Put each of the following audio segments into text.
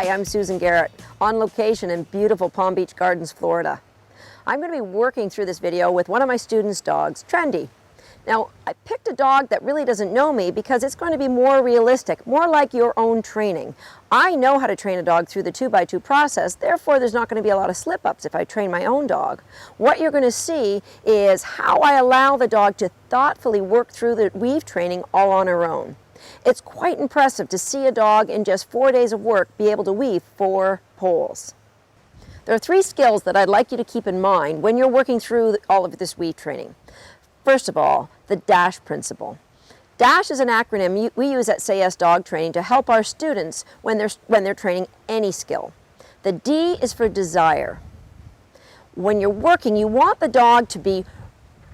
Hi, I'm Susan Garrett, on location in beautiful Palm Beach Gardens, Florida. I'm going to be working through this video with one of my students' dogs, Trendy. Now, I picked a dog that really doesn't know me because it's going to be more realistic, more like your own training. I know how to train a dog through the 2x2 process, therefore there's not going to be a lot of slip-ups if I train my own dog. What you're going to see is how I allow the dog to thoughtfully work through the weave training all on her own. It's quite impressive to see a dog in just 4 days of work be able to weave 4 poles. There are 3 skills that I'd like you to keep in mind when you're working through all of this weave training. First of all, the DASH principle. DASH is an acronym we use at SAS Dog Training to help our students when they're training any skill. The D is for desire. When you're working, you want the dog to be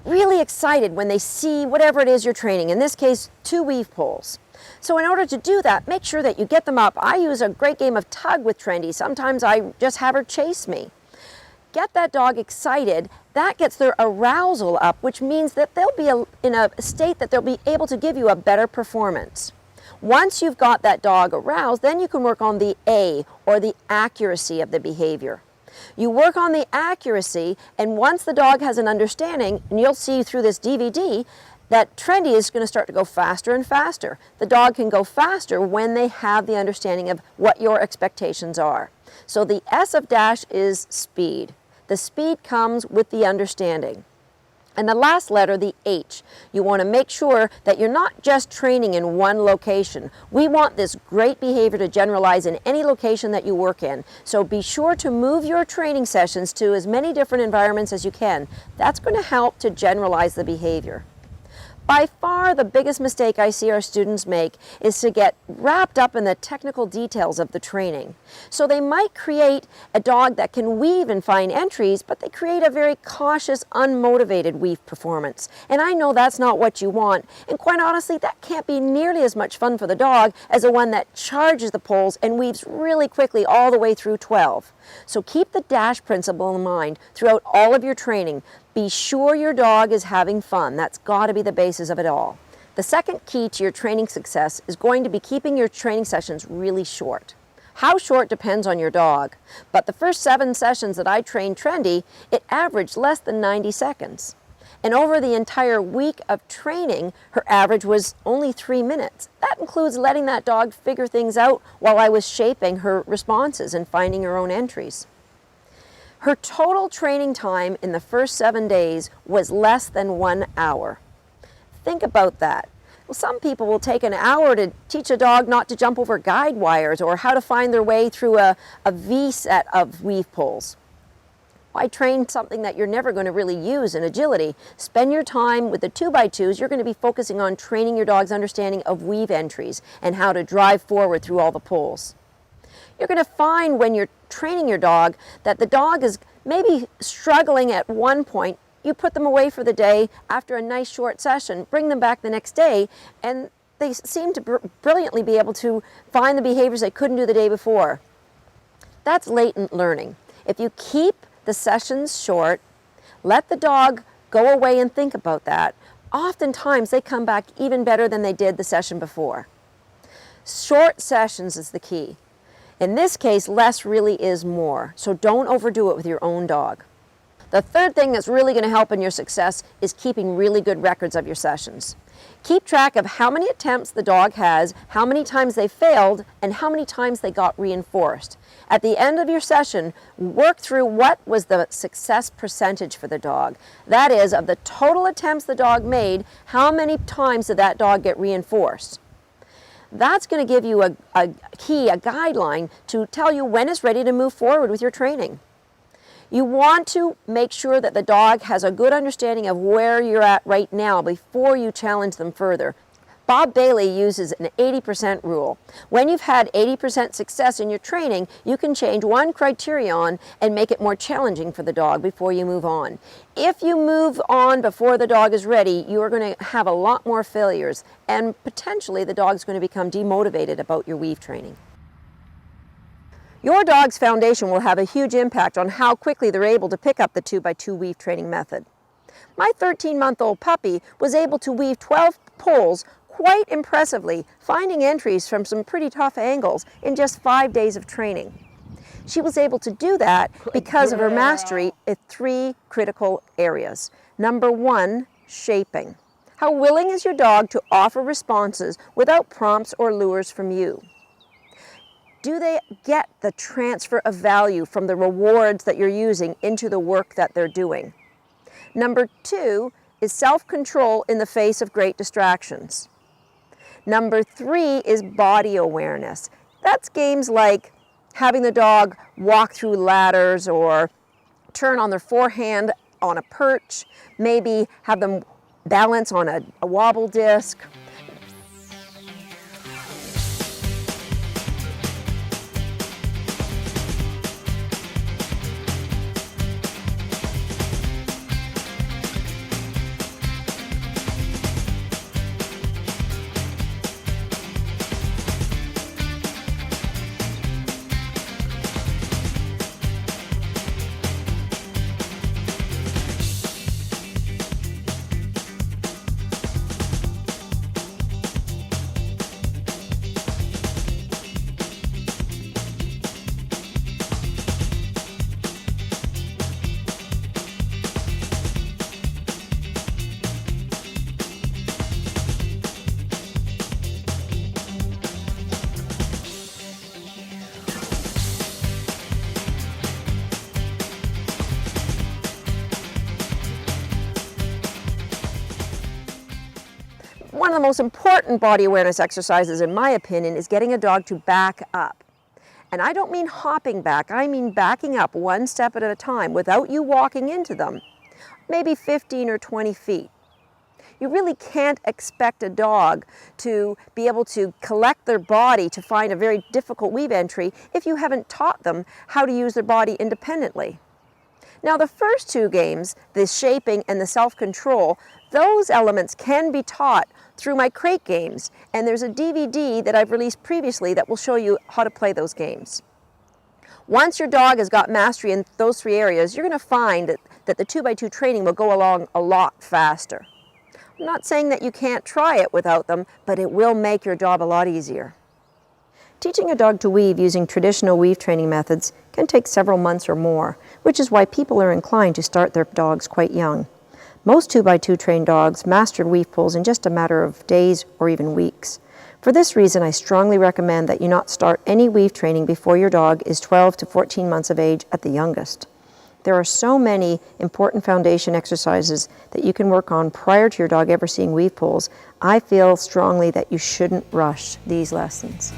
really excited when they see whatever it is you're training, in this case, 2 weave poles. So in order to do that, make sure that you get them up. I use a great game of tug with Trendy. Sometimes I just have her chase me. Get that dog excited. That gets their arousal up, which means that they'll be in a state that they'll be able to give you a better performance. Once you've got that dog aroused, then you can work on the A, or the accuracy of the behavior. You work on the accuracy, and once the dog has an understanding, and you'll see through this DVD, that Trendy is going to start to go faster and faster. The dog can go faster when they have the understanding of what your expectations are. So the S of DASH is speed. The speed comes with the understanding. And the last letter, the H, you want to make sure that you're not just training in one location. We want this great behavior to generalize in any location that you work in. So be sure to move your training sessions to as many different environments as you can. That's going to help to generalize the behavior. By far the biggest mistake I see our students make is to get wrapped up in the technical details of the training. So they might create a dog that can weave and find entries, but they create a very cautious, unmotivated weave performance. And I know that's not what you want, and quite honestly, that can't be nearly as much fun for the dog as the one that charges the poles and weaves really quickly all the way through 12. So keep the DASH principle in mind throughout all of your training. Be sure your dog is having fun. That's got to be the basis of it all. The second key to your training success is going to be keeping your training sessions really short. How short depends on your dog, but the first 7 sessions that I trained Trendy, it averaged less than 90 seconds. And over the entire week of training, her average was only 3 minutes. That includes letting that dog figure things out while I was shaping her responses and finding her own entries. Her total training time in the first 7 days was less than 1 hour. Think about that. Well, some people will take an hour to teach a dog not to jump over guide wires or how to find their way through a V set of weave poles. Why train something that you're never going to really use in agility? Spend your time with the 2x2s. You're going to be focusing on training your dog's understanding of weave entries and how to drive forward through all the poles. You're going to find when you're training your dog that the dog is maybe struggling at one point. You put them away for the day after a nice short session, bring them back the next day, and they seem to brilliantly be able to find the behaviors they couldn't do the day before. That's latent learning. If you keep the sessions short, let the dog go away and think about that, oftentimes they come back even better than they did the session before. Short sessions is the key. In this case, less really is more, so don't overdo it with your own dog. The third thing that's really going to help in your success is keeping really good records of your sessions. Keep track of how many attempts the dog has, how many times they failed, and how many times they got reinforced. At the end of your session, work through what was the success percentage for the dog. That is, of the total attempts the dog made, how many times did that dog get reinforced? That's going to give you a guideline to tell you when it's ready to move forward with your training. You want to make sure that the dog has a good understanding of where you're at right now before you challenge them further. Bob Bailey uses an 80% rule. When you've had 80% success in your training, you can change one criterion and make it more challenging for the dog before you move on. If you move on before the dog is ready, you are going to have a lot more failures, and potentially the dog's going to become demotivated about your weave training. Your dog's foundation will have a huge impact on how quickly they're able to pick up the 2x2 weave training method. My 13-month-old puppy was able to weave 12 poles quite impressively, finding entries from some pretty tough angles in just 5 days of training. She was able to do that because of her mastery in 3 critical areas. Number 1, shaping. How willing is your dog to offer responses without prompts or lures from you? Do they get the transfer of value from the rewards that you're using into the work that they're doing? Number 2 is self-control in the face of great distractions. Number 3 is body awareness. That's games like having the dog walk through ladders or turn on their forehand on a perch, maybe have them balance on a wobble disc. One of the most important body awareness exercises, in my opinion, is getting a dog to back up. And I don't mean hopping back, I mean backing up one step at a time without you walking into them, maybe 15 or 20 feet. You really can't expect a dog to be able to collect their body to find a very difficult weave entry if you haven't taught them how to use their body independently. Now the first 2 games, the shaping and the self-control, those elements can be taught through my crate games, and there's a DVD that I've released previously that will show you how to play those games. Once your dog has got mastery in those 3 areas, you're going to find that the 2x2 training will go along a lot faster. I'm not saying that you can't try it without them, but it will make your job a lot easier. Teaching a dog to weave using traditional weave training methods can take several months or more, which is why people are inclined to start their dogs quite young. Most 2x2 trained dogs mastered weave pulls in just a matter of days or even weeks. For this reason, I strongly recommend that you not start any weave training before your dog is 12 to 14 months of age at the youngest. There are so many important foundation exercises that you can work on prior to your dog ever seeing weave pulls. I feel strongly that you shouldn't rush these lessons.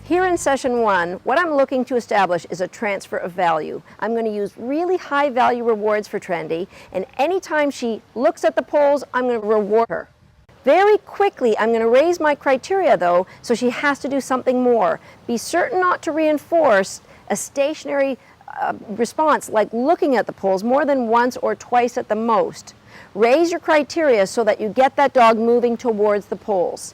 Here in session 1, what I'm looking to establish is a transfer of value. I'm going to use really high value rewards for Trendy, and anytime she looks at the poles, I'm going to reward her. Very quickly, I'm going to raise my criteria though, so she has to do something more. Be certain not to reinforce a stationary response like looking at the poles more than once or twice at the most. Raise your criteria so that you get that dog moving towards the poles.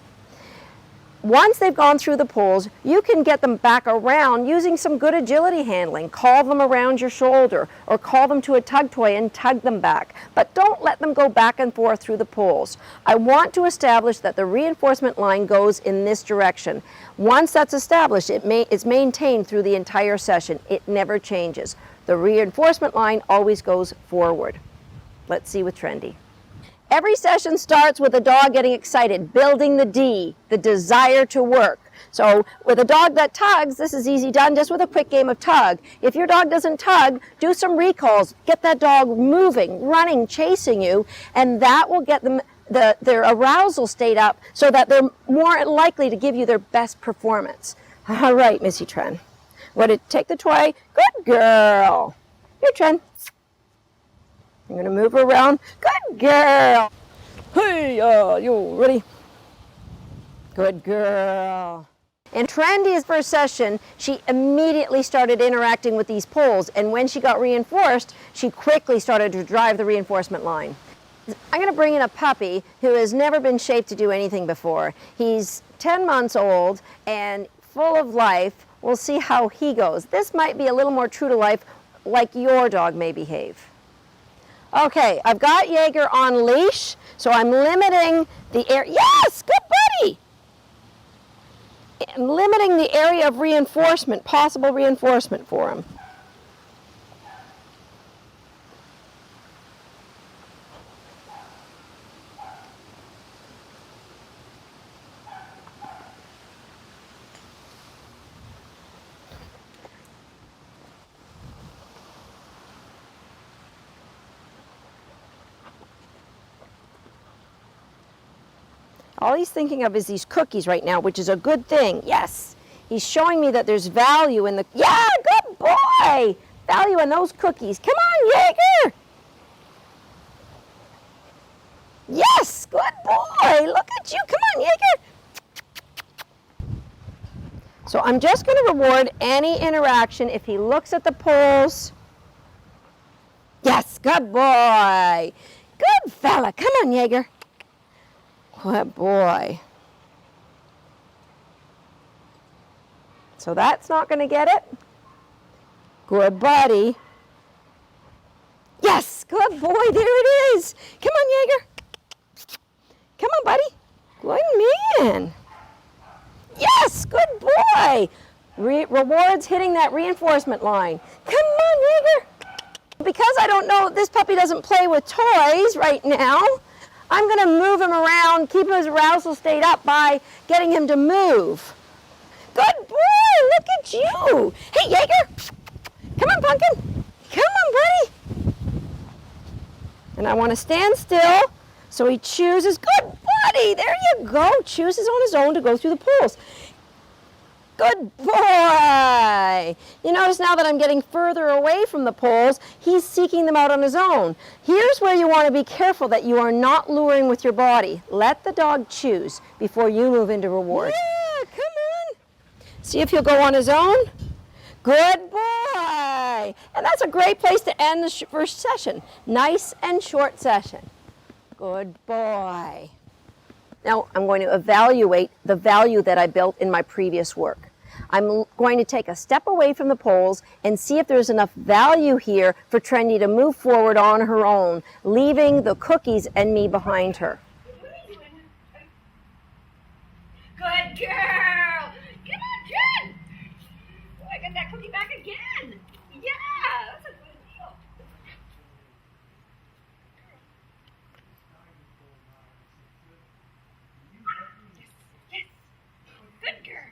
Once they've gone through the poles, you can get them back around using some good agility handling. Call them around your shoulder or call them to a tug toy and tug them back. But don't let them go back and forth through the poles. I want to establish that the reinforcement line goes in this direction. Once that's established, it's maintained through the entire session. It never changes. The reinforcement line always goes forward. Let's see with Trendy. Every session starts with a dog getting excited, building the D, the desire to work. So with a dog that tugs, this is easy done just with a quick game of tug. If your dog doesn't tug, do some recalls. Get that dog moving, running, chasing you, and that will get them their arousal state up so that they're more likely to give you their best performance. All right, Missy Tren. Want to take the toy? Good girl. Here, Tren. I'm going to move her around. Good girl. Hey, you ready? Good girl. In Trendy's first session, she immediately started interacting with these poles, and when she got reinforced, she quickly started to drive the reinforcement line. I'm going to bring in a puppy who has never been shaped to do anything before. He's 10 months old and full of life. We'll see how he goes. This might be a little more true to life, like your dog may behave. Okay, I've got Jaeger on leash, so I'm limiting the area. Yes, good buddy! I'm limiting the area of reinforcement, possible reinforcement for him. All he's thinking of is these cookies right now, which is a good thing. Yes, he's showing me that there's value in the, yeah, good boy! Value in those cookies. Come on, Jaeger! Yes, good boy! Look at you, come on, Jaeger! So I'm just going to reward any interaction if he looks at the poles. Yes, good boy! Good fella, come on, Jaeger. Good boy. So that's not going to get it. Good buddy. Yes, good boy, there it is. Come on, Jaeger. Come on, buddy. Good man. Yes, good boy. Rewards hitting that reinforcement line. Come on, Jaeger. Because I don't know, this puppy doesn't play with toys right now, I'm going to move him around, keep his arousal state up by getting him to move. Good boy, look at you. Hey, Jaeger, come on, Pumpkin. Come on, buddy. And I want to stand still, so he chooses. Good buddy, there you go. Chooses on his own to go through the poles. Good boy! You notice now that I'm getting further away from the poles, he's seeking them out on his own. Here's where you want to be careful that you are not luring with your body. Let the dog choose before you move into reward. Yeah, come on. See if he'll go on his own. Good boy! And that's a great place to end the first session. Nice and short session. Good boy. Now I'm going to evaluate the value that I built in my previous work. I'm going to take a step away from the poles and see if there's enough value here for Trendy to move forward on her own, leaving the cookies and me behind her. Good girl! Come on, Jen! Oh, I got that cookie back again! Yeah! That's a good deal. Yes! Good girl!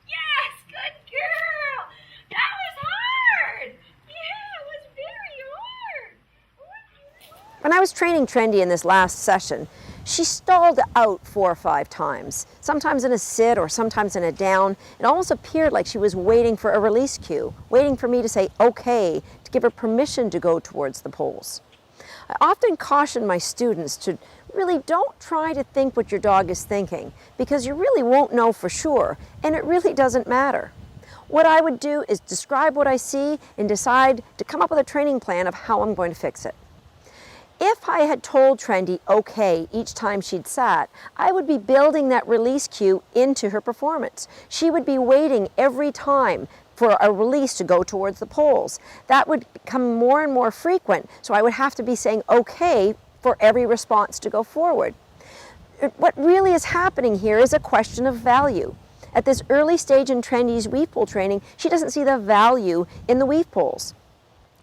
Yes! Good girl! That was hard! Yeah, it was very hard! When I was training Trendy in this last session, she stalled out 4 or 5 times, sometimes in a sit or sometimes in a down. It almost appeared like she was waiting for a release cue, waiting for me to say okay, to give her permission to go towards the poles. I often caution my students to really don't try to think what your dog is thinking, because you really won't know for sure, and it really doesn't matter. What I would do is describe what I see and decide to come up with a training plan of how I'm going to fix it. If I had told Trendy okay each time she'd sat, I would be building that release cue into her performance. She would be waiting every time for a release to go towards the poles. That would become more and more frequent, so I would have to be saying okay for every response to go forward. What really is happening here is a question of value. At this early stage in Trendy's weave pole training, she doesn't see the value in the weave poles.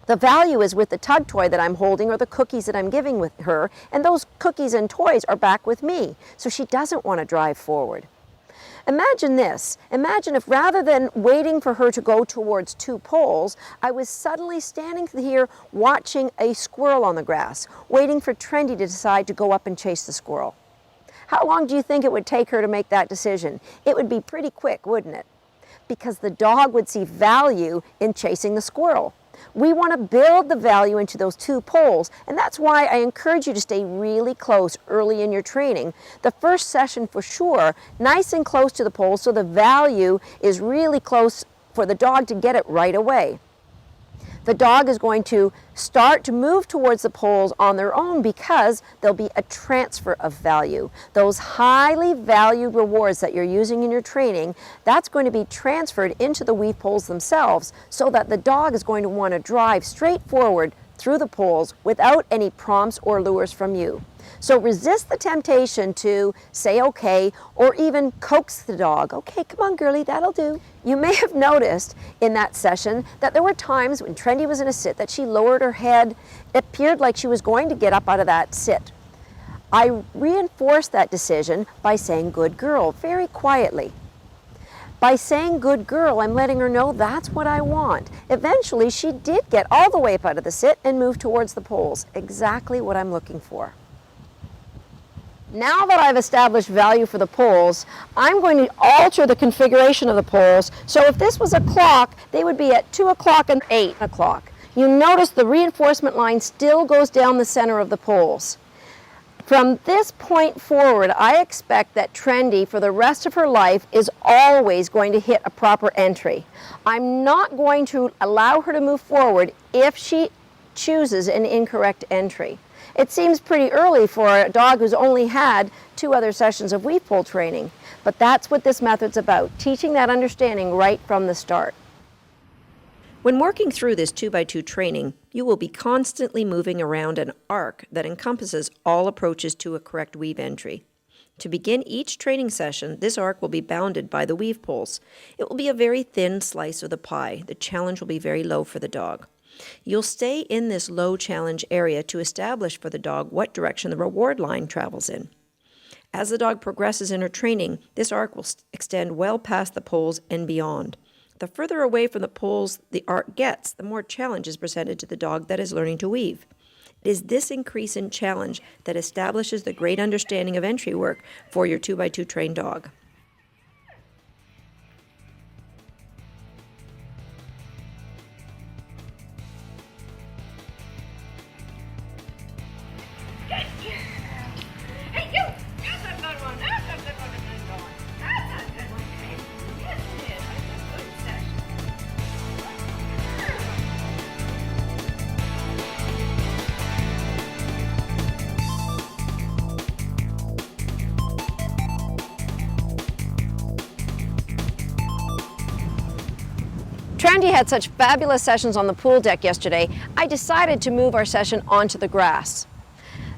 The value is with the tug toy that I'm holding or the cookies that I'm giving with her, and those cookies and toys are back with me, so she doesn't want to drive forward. Imagine this. Imagine if rather than waiting for her to go towards 2 poles, I was suddenly standing here watching a squirrel on the grass, waiting for Trendy to decide to go up and chase the squirrel. How long do you think it would take her to make that decision? It would be pretty quick, wouldn't it? Because the dog would see value in chasing the squirrel. We want to build the value into those 2 poles, and that's why I encourage you to stay really close early in your training. The first session for sure, nice and close to the poles so the value is really close for the dog to get it right away. The dog is going to start to move towards the poles on their own because there'll be a transfer of value. Those highly valued rewards that you're using in your training, that's going to be transferred into the weave poles themselves so that the dog is going to want to drive straight forward through the poles without any prompts or lures from you. So resist the temptation to say okay or even coax the dog. Okay, come on girlie, that'll do. You may have noticed in that session that there were times when Trendy was in a sit that she lowered her head. It appeared like she was going to get up out of that sit. I reinforced that decision by saying good girl very quietly. By saying good girl, I'm letting her know that's what I want. Eventually, she did get all the way up out of the sit and move towards the poles. Exactly what I'm looking for. Now that I've established value for the poles, I'm going to alter the configuration of the poles. So if this was a clock, they would be at 2 o'clock and 8 o'clock. You notice the reinforcement line still goes down the center of the poles. From this point forward, I expect that Trendy for the rest of her life is always going to hit a proper entry. I'm not going to allow her to move forward if she chooses an incorrect entry. It seems pretty early for a dog who's only had 2 other sessions of weave pole training, but that's what this method's about, teaching that understanding right from the start. When working through this 2x2 training, you will be constantly moving around an arc that encompasses all approaches to a correct weave entry. To begin each training session, this arc will be bounded by the weave poles. It will be a very thin slice of the pie. The challenge will be very low for the dog. You'll stay in this low challenge area to establish for the dog what direction the reward line travels in. As the dog progresses in her training, this arc will extend well past the poles and beyond. The further away from the poles the arc gets, the more challenge is presented to the dog that is learning to weave. It is this increase in challenge that establishes the great understanding of entry work for your 2x2 trained dog. Hey, you! That's a good one. That's a good one. That's a good one, Kate. Yes, it is. That's a good session. Trendy had such fabulous sessions on the pool deck yesterday, I decided to move our session onto the grass.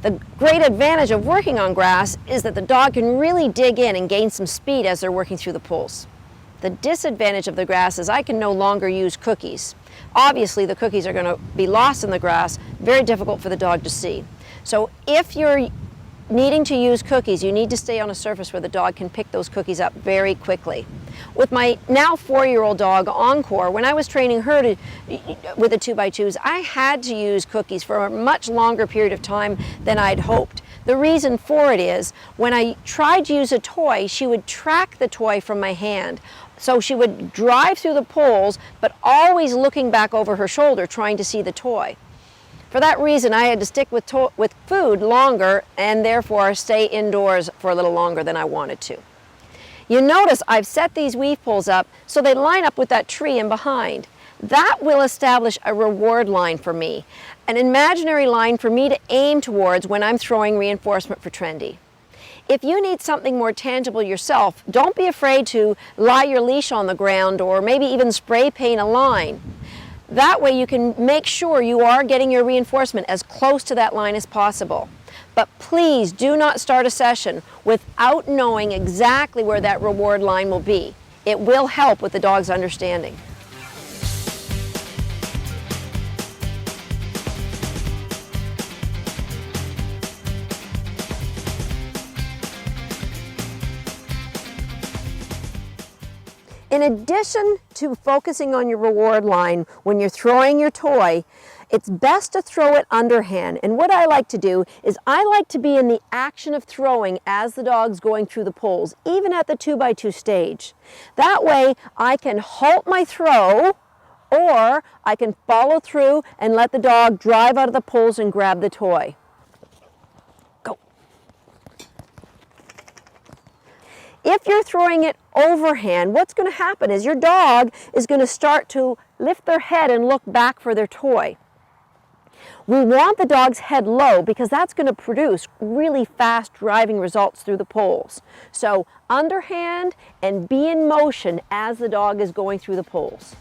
The great advantage of working on grass is that the dog can really dig in and gain some speed as they're working through the pools. The disadvantage of the grass is I can no longer use cookies. Obviously, the cookies are going to be lost in the grass, very difficult for the dog to see. So if you're needing to use cookies, you need to stay on a surface where the dog can pick those cookies up very quickly. With my now 4-year-old dog, Encore, when I was training her with the 2x2s, I had to use cookies for a much longer period of time than I'd hoped. The reason for it is, when I tried to use a toy, she would track the toy from my hand. So she would drive through the poles, but always looking back over her shoulder, trying to see the toy. For that reason, I had to stick with food longer and therefore stay indoors for a little longer than I wanted to. You notice I've set these weave poles up so they line up with that tree in behind. That will establish a reward line for me, an imaginary line for me to aim towards when I'm throwing reinforcement for Trendy. If you need something more tangible yourself, don't be afraid to lie your leash on the ground or maybe even spray paint a line. That way you can make sure you are getting your reinforcement as close to that line as possible. But please do not start a session without knowing exactly where that reward line will be. It will help with the dog's understanding. In addition to focusing on your reward line when you're throwing your toy, it's best to throw it underhand. And what I like to do is I like to be in the action of throwing as the dog's going through the poles, even at the 2x2 stage. That way I can halt my throw or I can follow through and let the dog drive out of the poles and grab the toy. Go. If you're throwing it overhand, what's going to happen is your dog is going to start to lift their head and look back for their toy. We want the dog's head low because that's going to produce really fast driving results through the poles. So underhand and be in motion as the dog is going through the poles.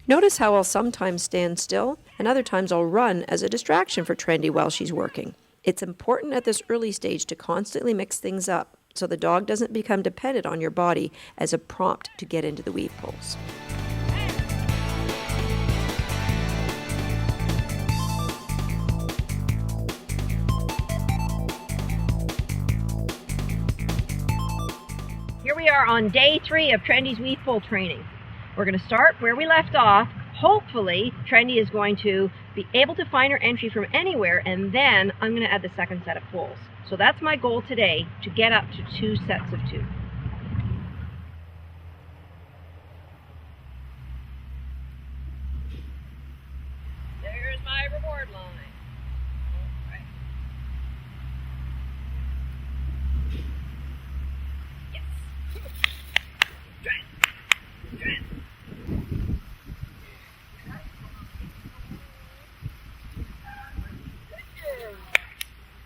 Notice how I'll sometimes stand still and other times I'll run as a distraction for Trendy while she's working. It's important at this early stage to constantly mix things up so the dog doesn't become dependent on your body as a prompt to get into the weave poles. Here we are on day 3 of Trendy's weave pole training. We're going to start where we left off. Hopefully, Trendy is going to be able to find her entry from anywhere, and then I'm going to add the second set of poles. So that's my goal today, to get up to 2 sets of 2. There's my reward line. All right. Yes. Trent. Trent.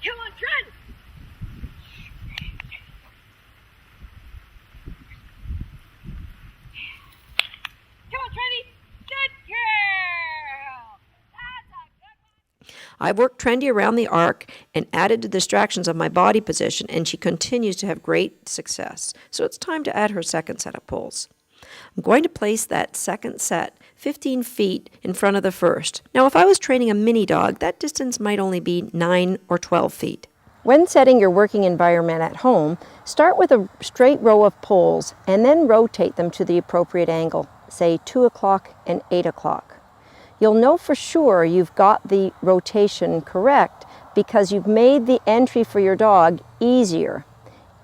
Come on, Trent! Come on, Trendy! Good girl! That's a good one! I've worked Trendy around the arc and added the distractions of my body position, and she continues to have great success. So it's time to add her second set of poles. I'm going to place that second set 15 feet in front of the first. Now, if I was training a mini dog, that distance might only be 9 or 12 feet. When setting your working environment at home, start with a straight row of poles and then rotate them to the appropriate angle, say 2 o'clock and 8 o'clock. You'll know for sure you've got the rotation correct because you've made the entry for your dog easier.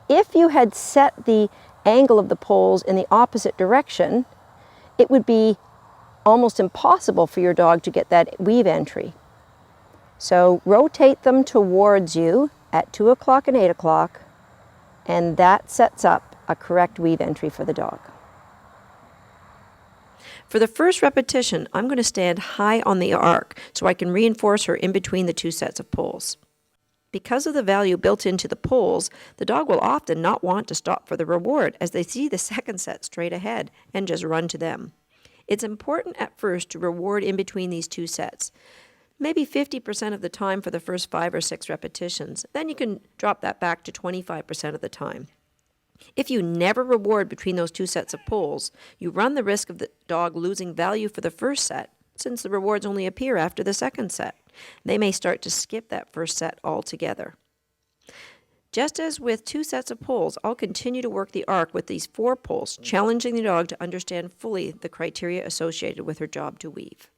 If you had set the angle of the poles in the opposite direction, it would be almost impossible for your dog to get that weave entry. So rotate them towards you at 2 o'clock and 8 o'clock, and that sets up a correct weave entry for the dog. For the first repetition, I'm going to stand high on the arc so I can reinforce her in between the 2 sets of poles. Because of the value built into the poles, the dog will often not want to stop for the reward as they see the second set straight ahead and just run to them. It's important at first to reward in between these 2 sets, maybe 50% of the time for the first 5 or 6 repetitions. Then you can drop that back to 25% of the time. If you never reward between those 2 sets of poles, you run the risk of the dog losing value for the first set, since the rewards only appear after the second set. They may start to skip that first set altogether. Just as with 2 sets of poles, I'll continue to work the arc with these 4 poles, challenging the dog to understand fully the criteria associated with her job to weave.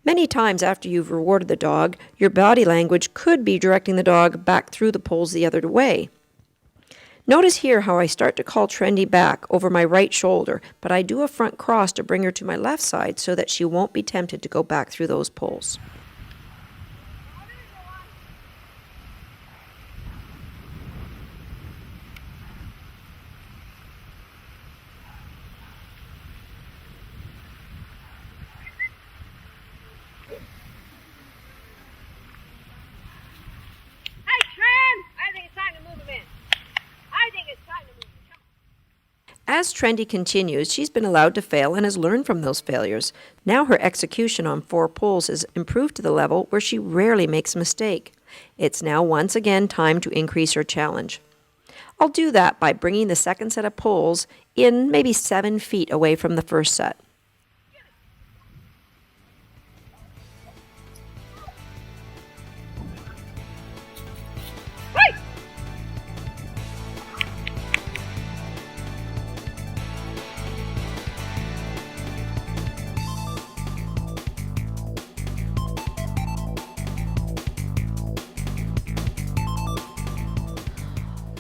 Many times after you've rewarded the dog, your body language could be directing the dog back through the poles the other way. Notice here how I start to call Trendy back over my right shoulder, but I do a front cross to bring her to my left side so that she won't be tempted to go back through those poles. As Trendy continues, she's been allowed to fail and has learned from those failures. Now her execution on 4 poles has improved to the level where she rarely makes a mistake. It's now once again time to increase her challenge. I'll do that by bringing the second set of poles in maybe 7 feet away from the first set.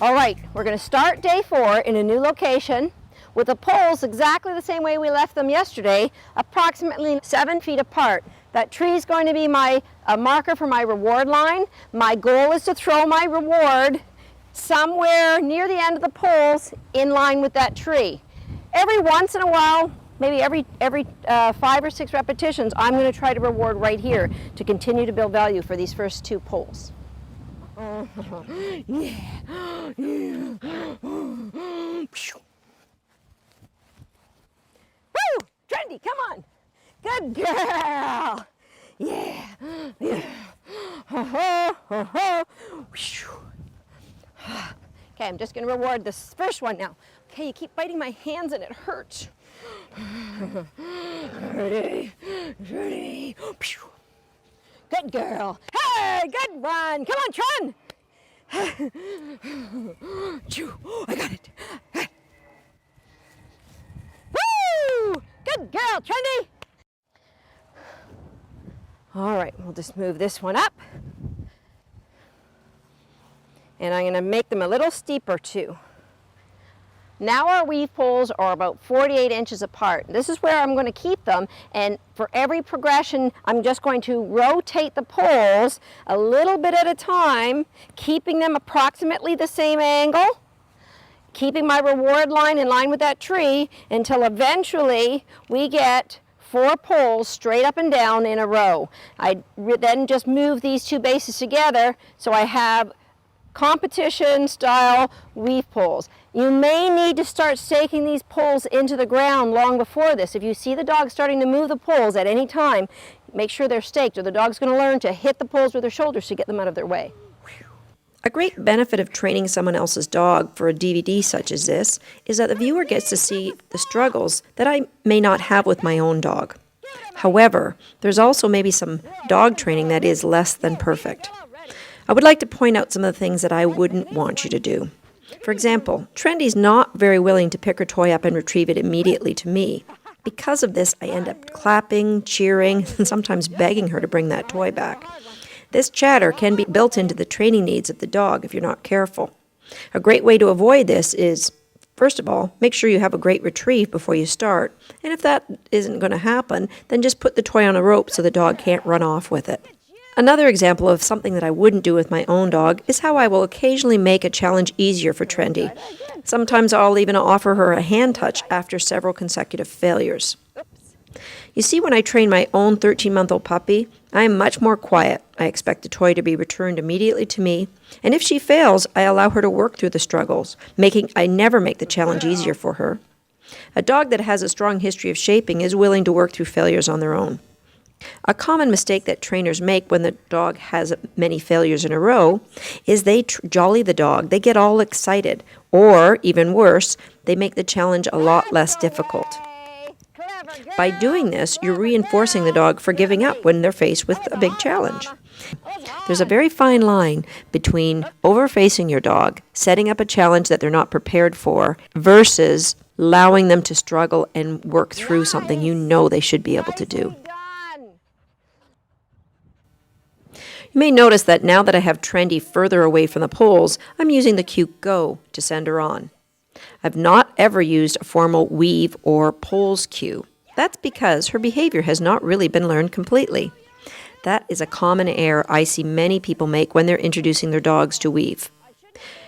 All right, we're going to start day 4 in a new location with the poles exactly the same way we left them yesterday, approximately 7 feet apart. That tree is going to be my marker for my reward line. My goal is to throw my reward somewhere near the end of the poles in line with that tree. Every once in a while, maybe every 5 or 6 repetitions, I'm going to try to reward right here to continue to build value for these first 2 poles. Yeah. Woo! Trendy, come on. Good girl. Yeah. Yeah. Okay, I'm just going to reward this first one now. Okay, you keep biting my hands and it hurts. Ready. Ready. Good girl. Hey, good one. Come on, Tren. I got it. Woo! Good girl, Trendy. All right, we'll just move this one up. And I'm going to make them a little steeper too. Now our weave poles are about 48 inches apart. This is where I'm going to keep them, and for every progression I'm just going to rotate the poles a little bit at a time, keeping them approximately the same angle, keeping my reward line in line with that tree until eventually we get 4 poles straight up and down in a row. I then just move these 2 bases together so I have competition style weave poles. You may need to start staking these poles into the ground long before this. If you see the dog starting to move the poles at any time, make sure they're staked or the dog's going to learn to hit the poles with their shoulders to get them out of their way. A great benefit of training someone else's dog for a DVD such as this is that the viewer gets to see the struggles that I may not have with my own dog. However, there's also maybe some dog training that is less than perfect. I would like to point out some of the things that I wouldn't want you to do. For example, Trendy's not very willing to pick her toy up and retrieve it immediately to me. Because of this, I end up clapping, cheering, and sometimes begging her to bring that toy back. This chatter can be built into the training needs of the dog if you're not careful. A great way to avoid this is, first of all, make sure you have a great retrieve before you start. And if that isn't going to happen, then just put the toy on a rope so the dog can't run off with it. Another example of something that I wouldn't do with my own dog is how I will occasionally make a challenge easier for Trendy. Sometimes I'll even offer her a hand touch after several consecutive failures. You see, when I train my own 13-month-old puppy, I am much more quiet. I expect the toy to be returned immediately to me, and if she fails, I allow her to work through the struggles, I never make the challenge easier for her. A dog that has a strong history of shaping is willing to work through failures on their own. A common mistake that trainers make when the dog has many failures in a row is they jolly the dog. They get all excited. Or, even worse, they make the challenge a lot less difficult. By doing this, you're reinforcing the dog for giving up when they're faced with a big challenge. There's a very fine line between overfacing your dog, setting up a challenge that they're not prepared for, versus allowing them to struggle and work through something you know they should be able to do. You may notice that now that I have Trendy further away from the poles, I'm using the cue Go to send her on. I've not ever used a formal weave or poles cue. That's because her behavior has not really been learned completely. That is a common error I see many people make when they're introducing their dogs to weave.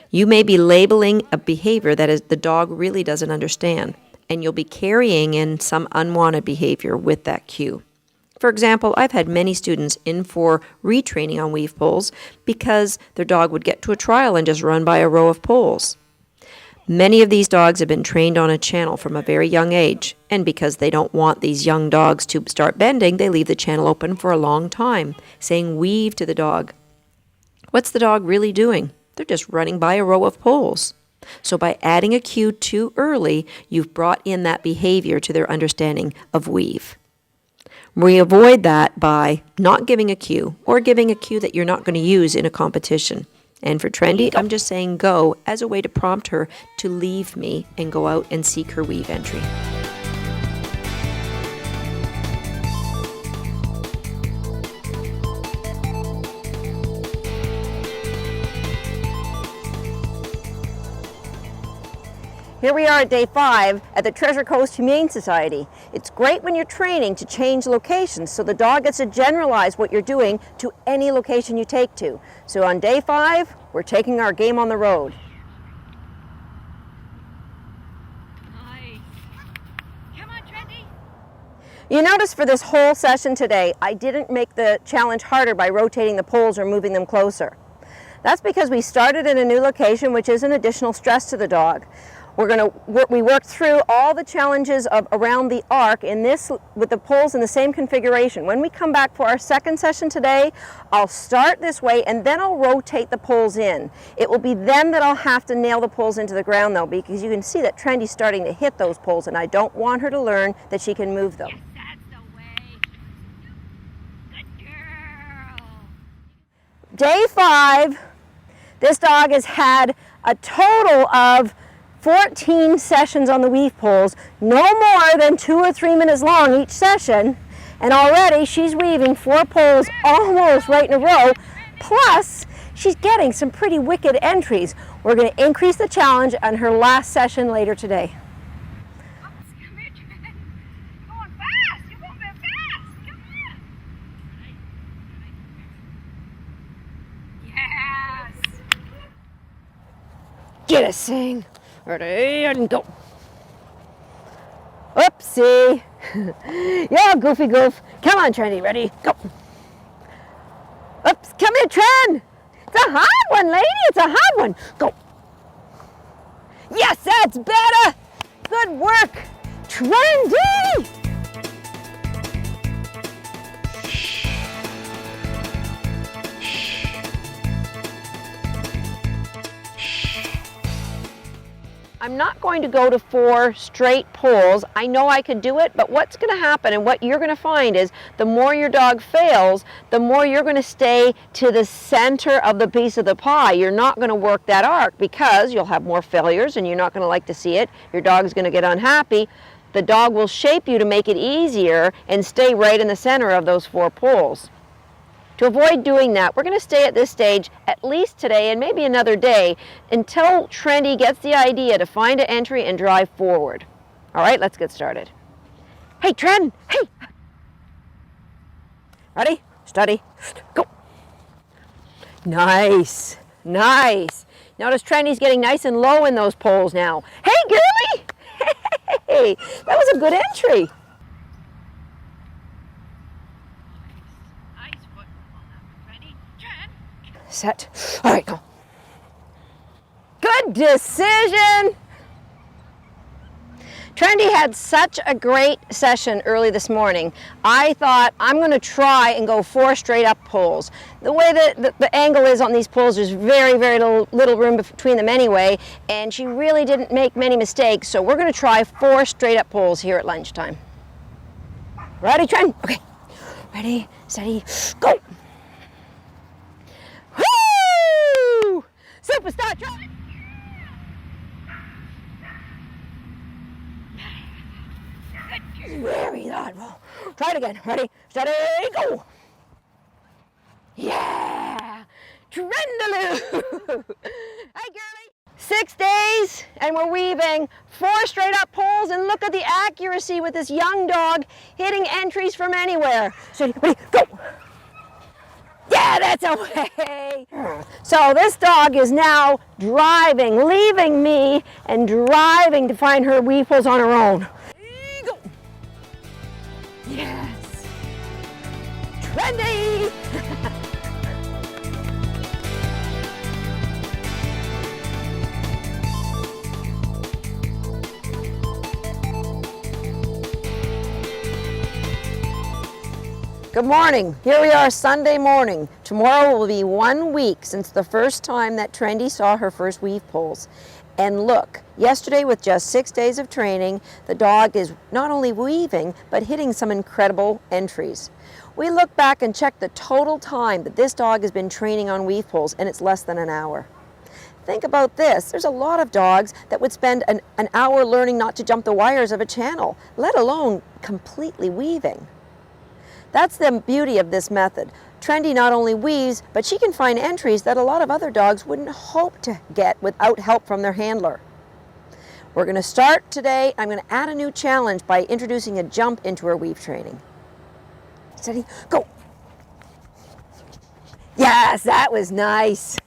You may be labeling a behavior that the dog really doesn't understand, and you'll be carrying in some unwanted behavior with that cue. For example, I've had many students in for retraining on weave poles because their dog would get to a trial and just run by a row of poles. Many of these dogs have been trained on a channel from a very young age, and because they don't want these young dogs to start bending, they leave the channel open for a long time, saying weave to the dog. What's the dog really doing? They're just running by a row of poles. So by adding a cue too early, you've brought in that behavior to their understanding of weave. We avoid that by not giving a cue, or giving a cue that you're not going to use in a competition. And for Trendy, I'm just saying go as a way to prompt her to leave me and go out and seek her weave entry. Here we are at day 5 at the Treasure Coast Humane Society. It's great when you're training to change locations so the dog gets to generalize what you're doing to any location you take to. So on day 5, we're taking our game on the road. Nice. Come on, Trendy. You notice for this whole session today, I didn't make the challenge harder by rotating the poles or moving them closer. That's because we started in a new location, which is an additional stress to the dog. We worked through all the challenges of around the arc with the poles in the same configuration. When we come back for our second session today, I'll start this way and then I'll rotate the poles in. It will be then that I'll have to nail the poles into the ground though, because you can see that Trendy's starting to hit those poles and I don't want her to learn that she can move them. Yes, that's the way. Good girl. Day 5, this dog has had a total of 14 sessions on the weave poles, no more than 2 or 3 minutes long each session, and already she's weaving 4 poles almost right in a row, plus she's getting some pretty wicked entries. We're going to increase the challenge on her last session later today. Come here, Trendy. You're going fast. You're going very fast. Come on. Yes. Get a sing. Ready and go. Oopsie. Yeah, goofy goof. Come on, Trendy. Ready? Go. Oops. Come here, Tren. It's a hard one, lady. It's a hard one. Go. Yes, that's better. Good work, Trendy. I'm not going to go to 4 straight poles. I know I could do it, but what's going to happen and what you're going to find is the more your dog fails, the more you're going to stay to the center of the piece of the pie. You're not going to work that arc because you'll have more failures and you're not going to like to see it. Your dog's going to get unhappy. The dog will shape you to make it easier and stay right in the center of those 4 poles. To avoid doing that, we're going to stay at this stage at least today and maybe another day until Trendy gets the idea to find an entry and drive forward. All right, let's get started. Hey, Tren, hey! Ready, steady, go. Nice, nice. Notice Trendy's getting nice and low in those poles now. Hey, girlie! Hey, that was a good entry. Set. All right, go. Good decision. Trendy had such a great session early this morning. I thought I'm going to try and go 4 straight up poles. The way that the angle is on these poles, there's very, very little room between them anyway, and she really didn't make many mistakes, so we're going to try 4 straight up poles here at lunchtime. Ready, Trent? Okay. Ready, steady, go. Woo! Superstar Trent. Very thoughtful. Try it again. Ready, steady, go. Yeah! Trendaloo! Hi, girlie. 6 days, and we're weaving 4 straight up poles, and look at the accuracy with this young dog hitting entries from anywhere. Steady, ready, go! Yeah, that's away! So this dog is now driving, leaving me, and driving to find her weave poles on her own. Go! Yes! Trendy! Good morning. Here we are Sunday morning. Tomorrow will be 1 week since the first time that Trendy saw her first weave poles. And look, yesterday with just 6 days of training, the dog is not only weaving, but hitting some incredible entries. We look back and check the total time that this dog has been training on weave poles, and it's less than an hour. Think about this. There's a lot of dogs that would spend an hour learning not to jump the wires of a channel, let alone completely weaving. That's the beauty of this method. Trendy not only weaves, but she can find entries that a lot of other dogs wouldn't hope to get without help from their handler. We're going to start today. I'm going to add a new challenge by introducing a jump into her weave training. Steady, go. Yes, that was nice.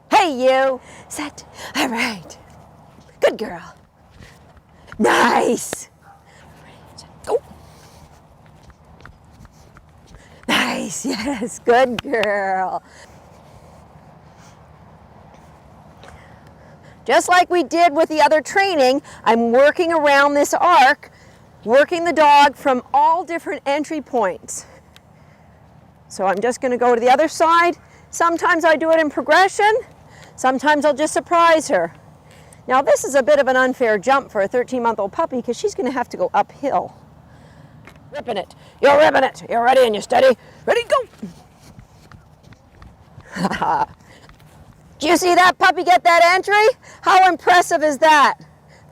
Hey, you. Set. All right. Good girl. Nice. Go. Nice, yes, good girl. Just like we did with the other training, I'm working around this arc, working the dog from all different entry points. So I'm just going to go to the other side. Sometimes I do it in progression, sometimes I'll just surprise her. Now this is a bit of an unfair jump for a 13-month-old puppy because she's going to have to go uphill. Ripping it. You're ripping it. You're ready and you're steady. Ready, go. Do you see that puppy get that entry? How impressive is that?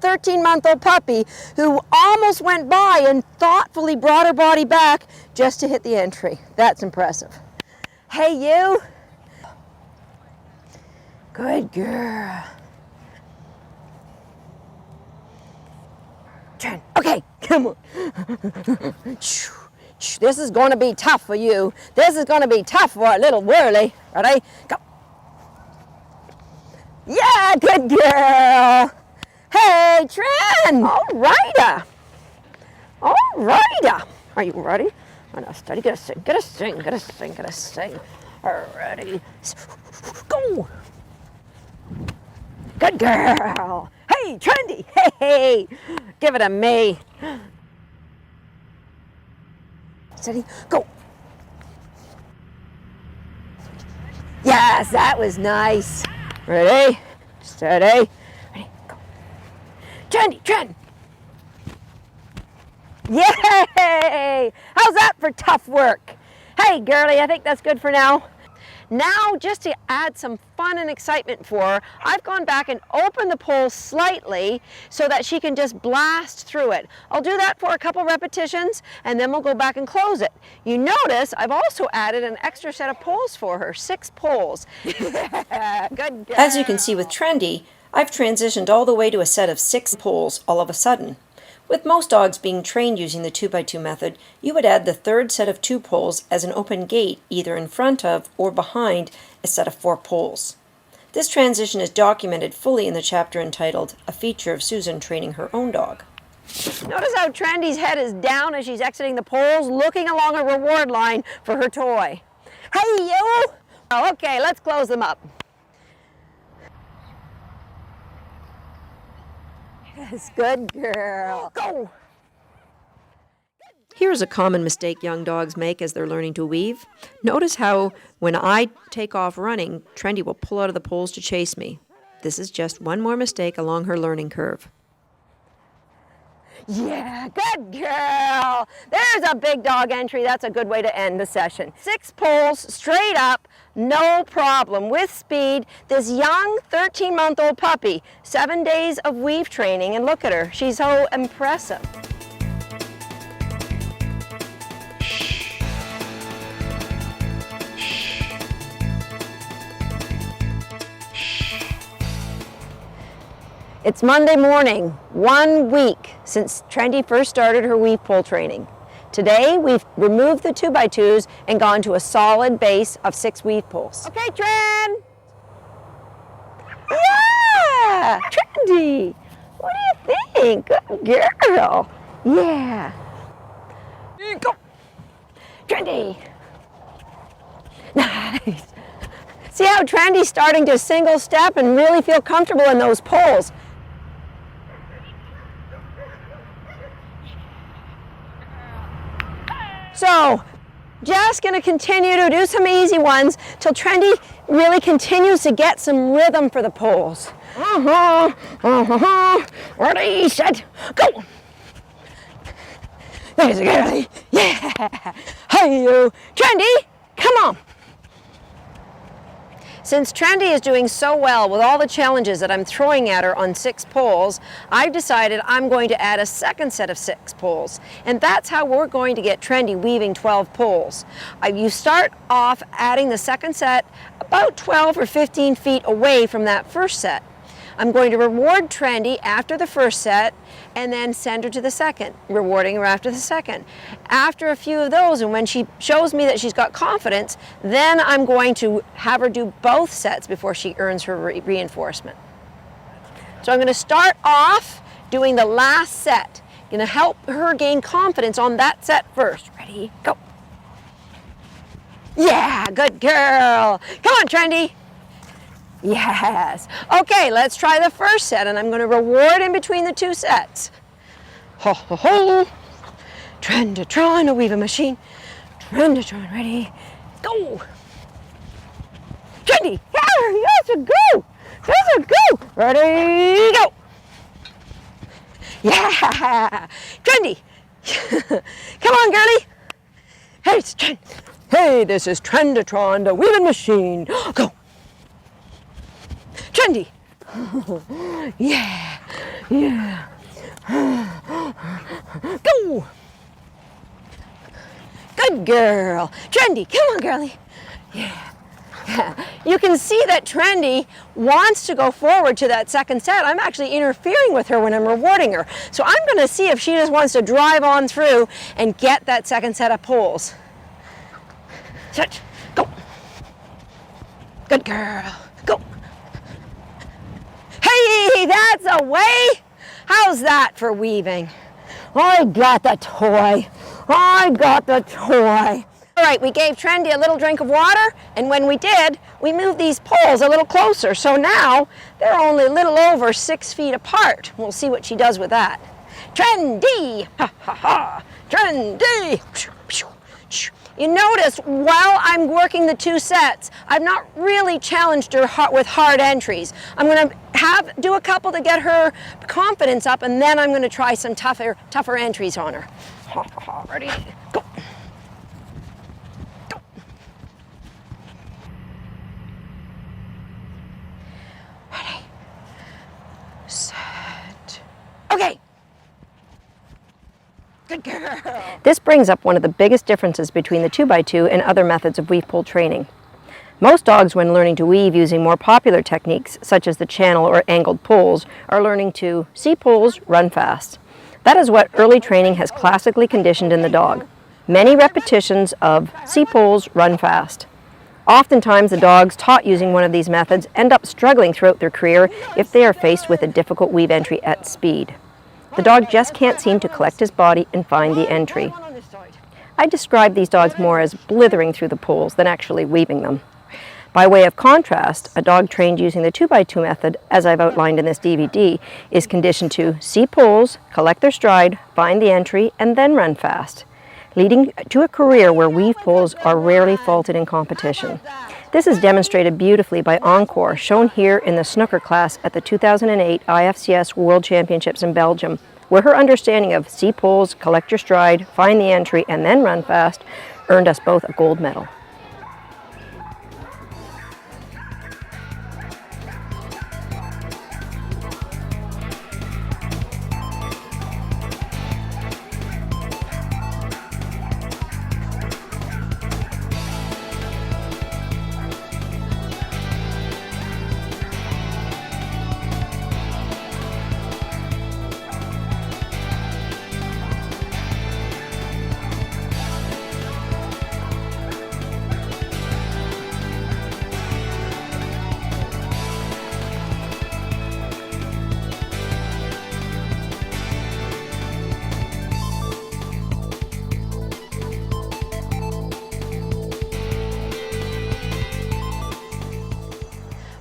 13-month-old puppy who almost went by and thoughtfully brought her body back just to hit the entry. That's impressive. Hey, you. Good girl. Trent, okay, come on. This is going to be tough for you. This is going to be tough for a little whirly. Ready? Go. Yeah, good girl. Hey, Trent. All righta. All righta. Are you ready? Oh, no, steady. Get a sing. Get a sing. Get a sing. Get a sing. Ready? Go. Good girl. Hey, Trendy. Hey. Give it to me. Steady, go. Yes, that was nice. Ready, steady, ready, go. Trendy, Trend. Yay! How's that for tough work? Hey, girlie, I think that's good for now. Now, just to add some fun and excitement for her, I've gone back and opened the pole slightly so that she can just blast through it. I'll do that for a couple repetitions and then we'll go back and close it. You notice I've also added an extra set of poles for her, 6 poles. Yeah, good girl. As you can see with Trendy, I've transitioned all the way to a set of 6 poles all of a sudden. With most dogs being trained using the 2x2 method, you would add the third set of 2 poles as an open gate either in front of or behind a set of 4 poles. This transition is documented fully in the chapter entitled A Feature of Susan Training Her Own Dog. Notice how Trendy's head is down as she's exiting the poles, looking along a reward line for her toy. Hey, you! Oh, okay, let's close them up. Yes, good girl. Go! Here's a common mistake young dogs make as they're learning to weave. Notice how when I take off running, Trendy will pull out of the poles to chase me. This is just one more mistake along her learning curve. Yeah, good girl. There's a big dog entry. That's a good way to end the session. 6 pulls straight up, no problem, with speed. This young 13-month-old puppy, 7 days of weave training, and look at her. She's so impressive. It's Monday morning, 1 week since Trendy first started her weave pull training. Today, we've removed the 2x2s and gone to a solid base of 6 weave pulls. Okay, Tren! Yeah! Trendy! What do you think? Good girl! Yeah! Go! Trendy! Nice! See how Trendy's starting to single step and really feel comfortable in those pulls. So, just going to continue to do some easy ones till Trendy really continues to get some rhythm for the pulls. Ready, set, go! There's a girlie. Yeah! Hey-yo! Trendy, come on! Since Trendy is doing so well with all the challenges that I'm throwing at her on 6 pulls, I've decided I'm going to add a second set of 6 pulls. And that's how we're going to get Trendy weaving 12 pulls. You start off adding the second set about 12 or 15 feet away from that first set. I'm going to reward Trendy after the first set and then send her to the second, rewarding her after the second. After a few of those, and when she shows me that she's got confidence, then I'm going to have her do both sets before she earns her reinforcement. So I'm going to start off doing the last set. Going to help her gain confidence on that set first. Ready, go. Yeah, good girl. Come on, Trendy. Yes. Okay, let's try the first set, and I'm going to reward in between the 2 sets. Ho, ho, ho. Trend-a-tron, a weaving machine. Trend-a-tron, ready, go. Trendy, yeah, that's a go. That's a go. Ready, go. Yeah. Trendy. Come on, girlie. Hey, it's Trend. Hey, this is Trend-a-tron, the weaving machine. Go. Trendy. Yeah, yeah. Go. Good girl. Trendy, come on, girlie. Yeah. Yeah. You can see that Trendy wants to go forward to that second set. I'm actually interfering with her when I'm rewarding her. So I'm going to see if she just wants to drive on through and get that second set of pulls. Set, go. Good girl. Go. Hey, that's a way. How's that for weaving? I got the toy. I got the toy. All right, we gave Trendy a little drink of water, and when we did, we moved these poles a little closer. So now they're only a little over 6 feet apart. We'll see what she does with that. Trendy! Ha ha ha! Trendy! You notice while I'm working the 2 sets, I've not really challenged her with hard entries. I'm going to do a couple to get her confidence up, and then I'm going to try some tougher entries on her. Ha ha ha! Ready? Go! Go! Ready? Set. Okay. Good girl. This brings up one of the biggest differences between the 2x2 and other methods of weave pull training. Most dogs, when learning to weave using more popular techniques, such as the channel or angled pulls, are learning to see pulls, run fast. That is what early training has classically conditioned in the dog. Many repetitions of see pulls, run fast. Oftentimes, the dogs taught using one of these methods end up struggling throughout their career if they are faced with a difficult weave entry at speed. The dog just can't seem to collect his body and find the entry. I describe these dogs more as blithering through the pulls than actually weaving them. By way of contrast, a dog trained using the 2x2 method, as I've outlined in this DVD, is conditioned to see pulls, collect their stride, find the entry, and then run fast, leading to a career where weave pulls are rarely faulted in competition. This is demonstrated beautifully by Encore, shown here in the snooker class at the 2008 IFCS World Championships in Belgium, where her understanding of see poles, collect your stride, find the entry, and then run fast earned us both a gold medal.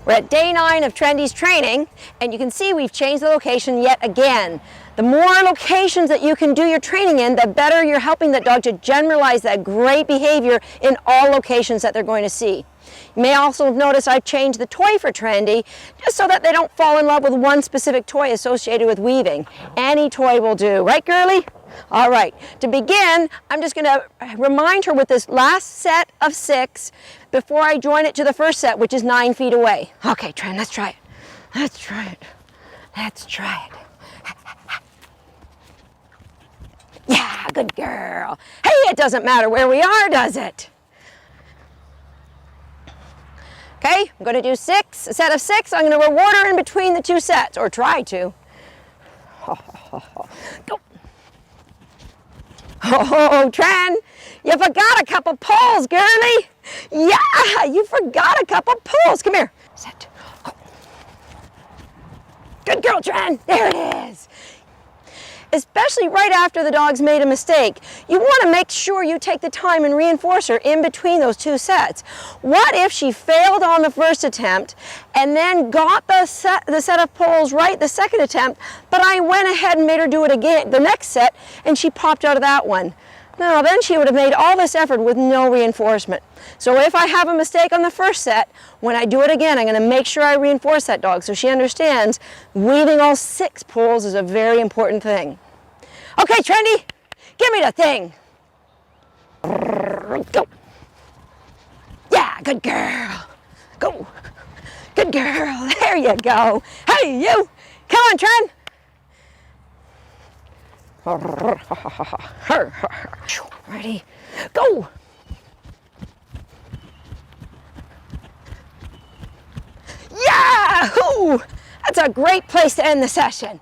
We're at day 9 of Trendy's training, and you can see we've changed the location yet again. The more locations that you can do your training in, the better you're helping that dog to generalize that great behavior in all locations that they're going to see. You may also have noticed I've changed the toy for Trendy just so that they don't fall in love with one specific toy associated with weaving. Any toy will do, right, girly? All right, to begin, I'm just going to remind her with this last set of 6 before I join it to the first set, which is 9 feet away. Okay, Tren, let's try it. Let's try it. Let's try it. Yeah, good girl. Hey, it doesn't matter where we are, does it? Okay, I'm going to do a set of 6. I'm going to reward her in between the 2 sets, or try to. Go. Oh, Tren, you forgot a couple poles, girly. Yeah, you forgot a couple poles. Come here. Sit. Go. Good girl, Tren. There it is. Especially right after the dog's made a mistake, you want to make sure you take the time and reinforce her in between those 2 sets. What if she failed on the first attempt and then got the set of poles right the second attempt, but I went ahead and made her do it again the next set and she popped out of that one? No, then she would have made all this effort with no reinforcement. So if I have a mistake on the first set, when I do it again, I'm going to make sure I reinforce that dog so she understands weaving all 6 poles is a very important thing. Okay, Trendy, give me the thing. Go. Yeah, good girl. Go. Good girl. There you go. Hey, you. Come on, Tren. Ready? Go. Yahoo! That's a great place to end the session.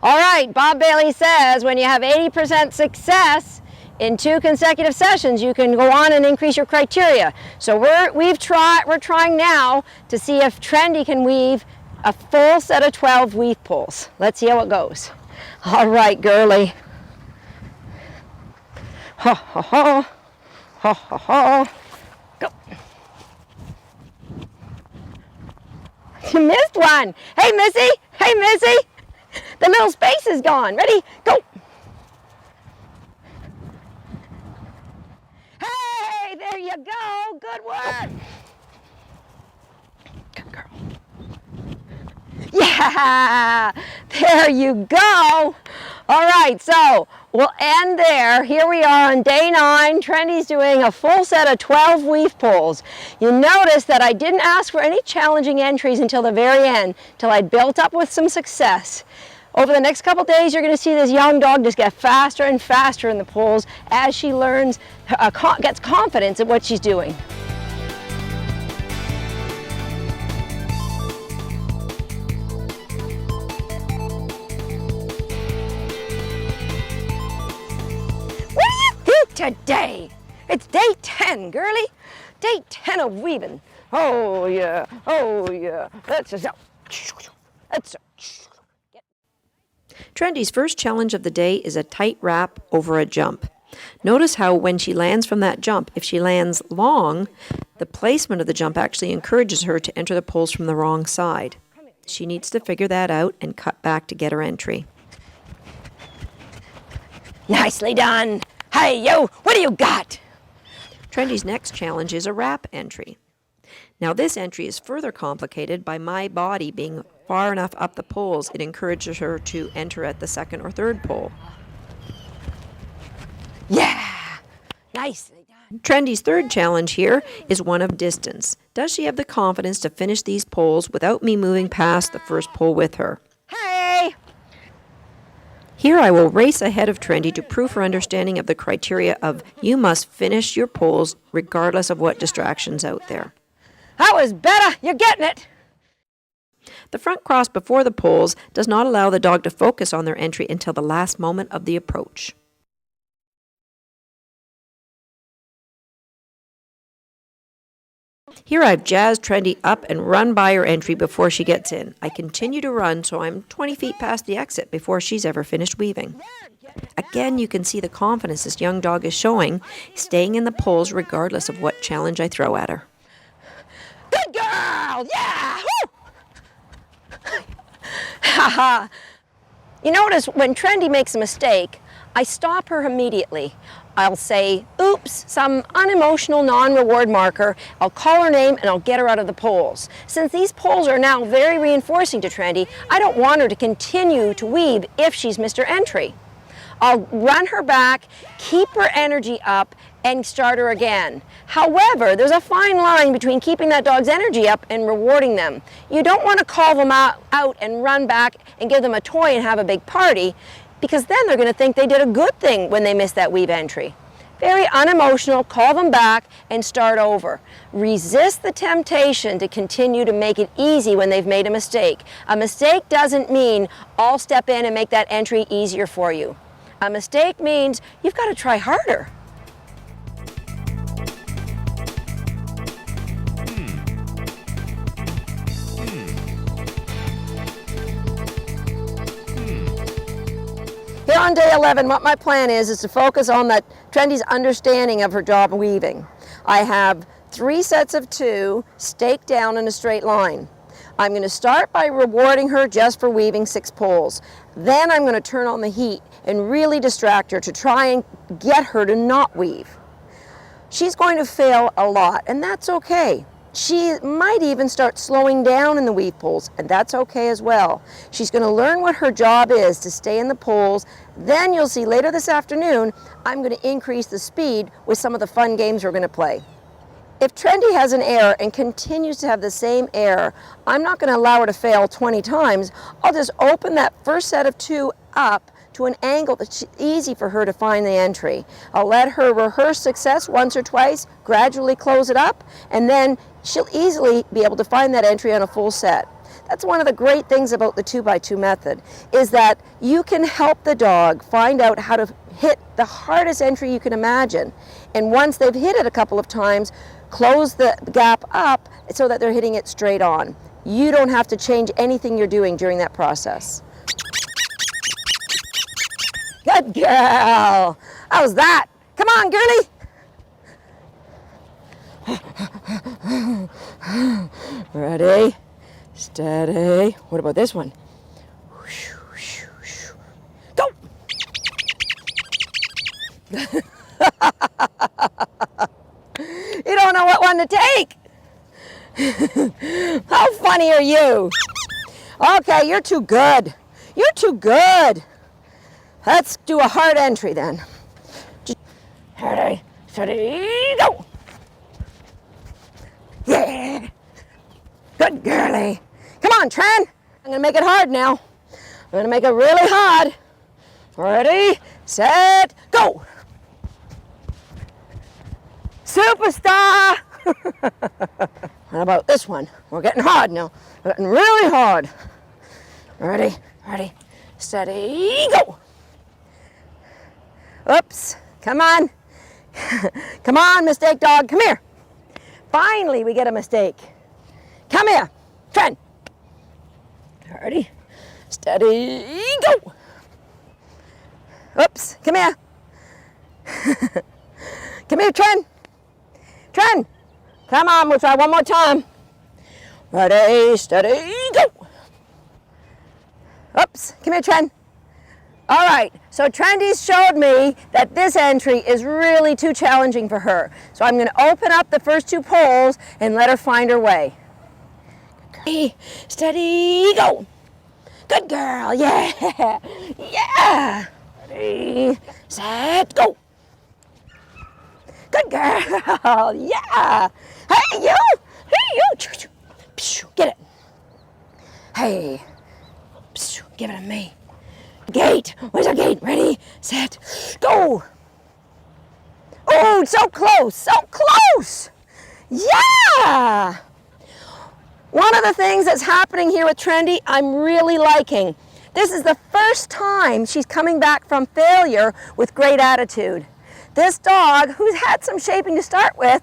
All right, Bob Bailey says when you have 80% success in 2 consecutive sessions, you can go on and increase your criteria. So we're trying now to see if Trendy can weave a full set of 12 weave poles. Let's see how it goes. All right, girly. Ha ha ha. Ha ha ha. Go. You missed one. Hey, Missy. Hey, Missy. The middle space is gone. Ready? Go. Hey, there you go. Good work. Good girl. Yeah, there you go. All right, so we'll end there. Here we are on day 9. Trendy's doing a full set of 12 weave poles. You notice that I didn't ask for any challenging entries until the very end, till I'd built up with some success. Over the next couple days, you're going to see this young dog just get faster and faster in the poles as she learns, gets confidence in what she's doing. What do you think today? It's day 10, girly. Day 10 of weaving. Oh yeah, oh yeah. That's Trendy's first challenge of the day is a tight wrap over a jump. Notice how when she lands from that jump, if she lands long, the placement of the jump actually encourages her to enter the poles from the wrong side. She needs to figure that out and cut back to get her entry. Nicely done. Hey, yo, what do you got? Trendy's next challenge is a wrap entry. Now this entry is further complicated by my body being far enough up the poles. It encourages her to enter at the second or third pole. Yeah! Nicely done. Trendy's third challenge here is one of distance. Does she have the confidence to finish these poles without me moving past the first pole with her? Hey! Here I will race ahead of Trendy to prove her understanding of the criteria of you must finish your poles regardless of what distractions out there. That was better. You're getting it. The front cross before the poles does not allow the dog to focus on their entry until the last moment of the approach. Here I've jazzed Trendy up and run by her entry before she gets in. I continue to run so I'm 20 feet past the exit before she's ever finished weaving. Again, you can see the confidence this young dog is showing, staying in the poles regardless of what challenge I throw at her. Good girl! Yeah! Haha! You notice when Trendy makes a mistake, I stop her immediately. I'll say, oops, some unemotional non-reward marker. I'll call her name and I'll get her out of the poles. Since these poles are now very reinforcing to Trendy, I don't want her to continue to weave if she's Mr. Entry. I'll run her back, keep her energy up, and start her again. However, there's a fine line between keeping that dog's energy up and rewarding them. You don't want to call them out and run back and give them a toy and have a big party, because then they're going to think they did a good thing when they missed that weave entry. Very unemotional, call them back and start over. Resist the temptation to continue to make it easy when they've made a mistake. A mistake doesn't mean I'll step in and make that entry easier for you. A mistake means you've got to try harder. Here on day 11, what my plan is to focus on that Trendy's understanding of her job weaving. I have 3 sets of 2 staked down in a straight line. I'm going to start by rewarding her just for weaving 6 poles. Then I'm going to turn on the heat and really distract her to try and get her to not weave. She's going to fail a lot, and that's okay. She might even start slowing down in the weave poles, and that's okay as well. She's going to learn what her job is to stay in the poles. Then you'll see later this afternoon, I'm going to increase the speed with some of the fun games we're going to play. If Trendy has an error and continues to have the same error, I'm not going to allow her to fail 20 times. I'll just open that first set of 2 up to an angle that's easy for her to find the entry. I'll let her rehearse success once or twice, gradually close it up, and then she'll easily be able to find that entry on a full set. That's one of the great things about the 2x2 method, is that you can help the dog find out how to hit the hardest entry you can imagine. And once they've hit it a couple of times, close the gap up so that they're hitting it straight on. You don't have to change anything you're doing during that process. Good girl. How's that? Come on, girlie. Ready, steady. What about this one? Go. You don't know what one to take. How funny are you? Okay, you're too good. You're too good. Let's do a hard entry then. Ready, steady, go. Yeah. Good girlie. Come on, Tren. I'm going to make it hard now. I'm going to make it really hard. Ready, set, go. Superstar. How about this one? We're getting hard now. We're getting really hard. Ready, steady, go. Oops, come on. Come on, mistake dog, come here. Finally, we get a mistake. Come here, Tren. Ready, steady, go. Oops, come here. Come here, Tren. Tren, come on, we'll try one more time. Ready, steady, go. Oops, come here, Tren. All right, so Trendy's showed me that this entry is really too challenging for her. So I'm gonna open up the first 2 poles and let her find her way. Okay, steady, go. Good girl, yeah, yeah. Ready, set, go. Good girl, yeah. Hey, you, get it. Hey, give it to me. Gate, where's our gate? Ready, set, go. Oh, so close, so close. Yeah. One of the things that's happening here with Trendy, I'm really liking. This is the first time she's coming back from failure with great attitude. This dog, who's had some shaping to start with,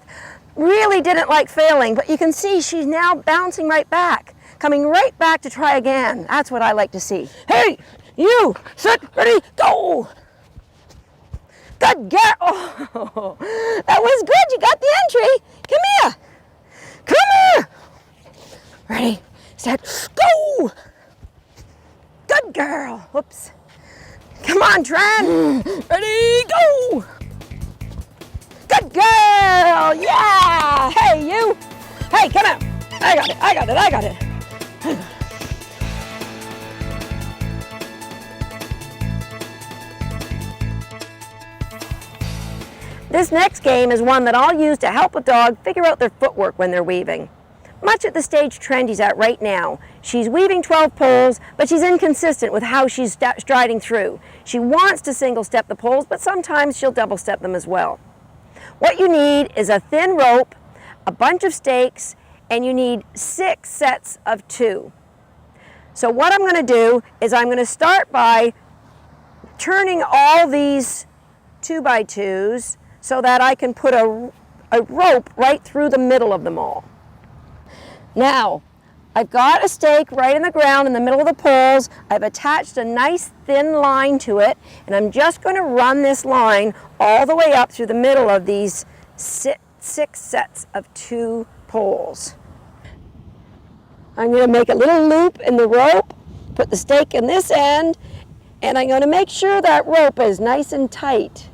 really didn't like failing, but you can see she's now bouncing right back, coming right back to try again. That's what I like to see. Hey, you, sit, ready, go. Good girl. Oh, that was good. You got the entry. Come here. Come here. Ready, set, go. Good girl. Whoops. Come on, Tren. Ready, go. Good girl. Yeah. Hey, you. Hey, come out. I got it. I got it. I got it. This next game is one that I'll use to help a dog figure out their footwork when they're weaving. Much at the stage Trendy's at right now. She's weaving 12 poles, but she's inconsistent with how she's striding through. She wants to single step the poles, but sometimes she'll double step them as well. What you need is a thin rope, a bunch of stakes, and you need 6 sets of 2. So what I'm going to do is I'm going to start by turning all these 2x2s so that I can put a rope right through the middle of them all. Now, I've got a stake right in the ground in the middle of the poles. I've attached a nice thin line to it, and I'm just going to run this line all the way up through the middle of these 6 sets of 2 poles. I'm going to make a little loop in the rope, put the stake in this end, and I'm going to make sure that rope is nice and tight.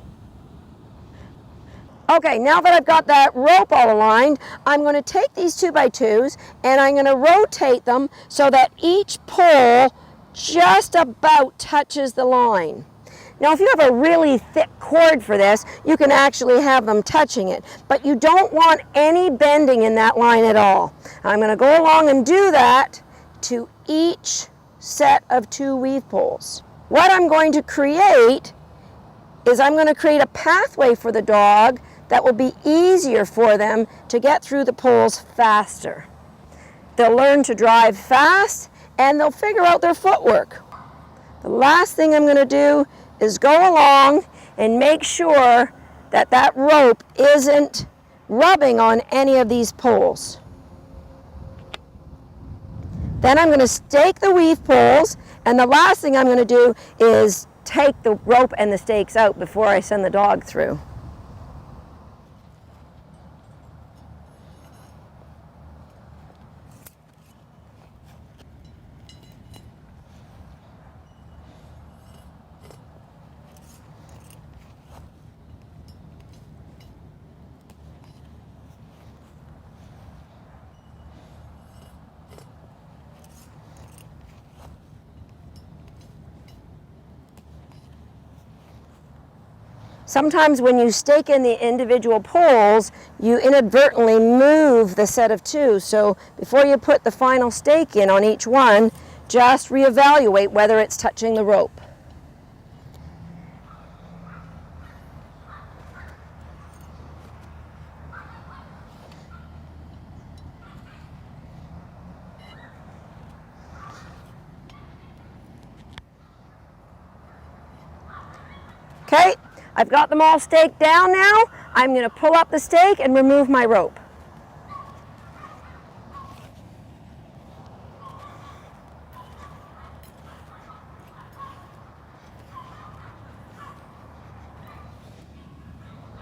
Okay, now that I've got that rope all aligned, I'm going to take these 2x2s and I'm going to rotate them so that each pole just about touches the line. Now, if you have a really thick cord for this, you can actually have them touching it, but you don't want any bending in that line at all. I'm going to go along and do that to each set of 2 weave poles. What I'm going to create is I'm going to create a pathway for the dog that will be easier for them to get through the poles faster. They'll learn to drive fast and they'll figure out their footwork. The last thing I'm going to do is go along and make sure that that rope isn't rubbing on any of these poles. Then I'm going to stake the weave poles, and the last thing I'm going to do is take the rope and the stakes out before I send the dog through. Sometimes when you stake in the individual poles, you inadvertently move the set of 2. So before you put the final stake in on each one, just reevaluate whether it's touching the rope. Okay. I've got them all staked down now. I'm going to pull up the stake and remove my rope.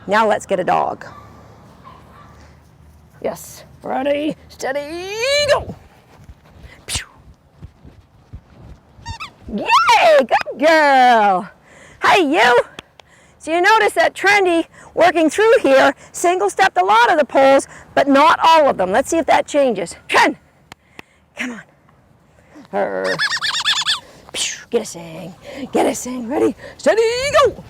Now let's get a dog. Yes, ready, steady, go. Yay, good girl. Hey, you. So you notice that Trendy, working through here, single-stepped a lot of the poles, but not all of them. Let's see if that changes. Tren, come on. Her. Get a sing. Get a sing. Ready, steady, go.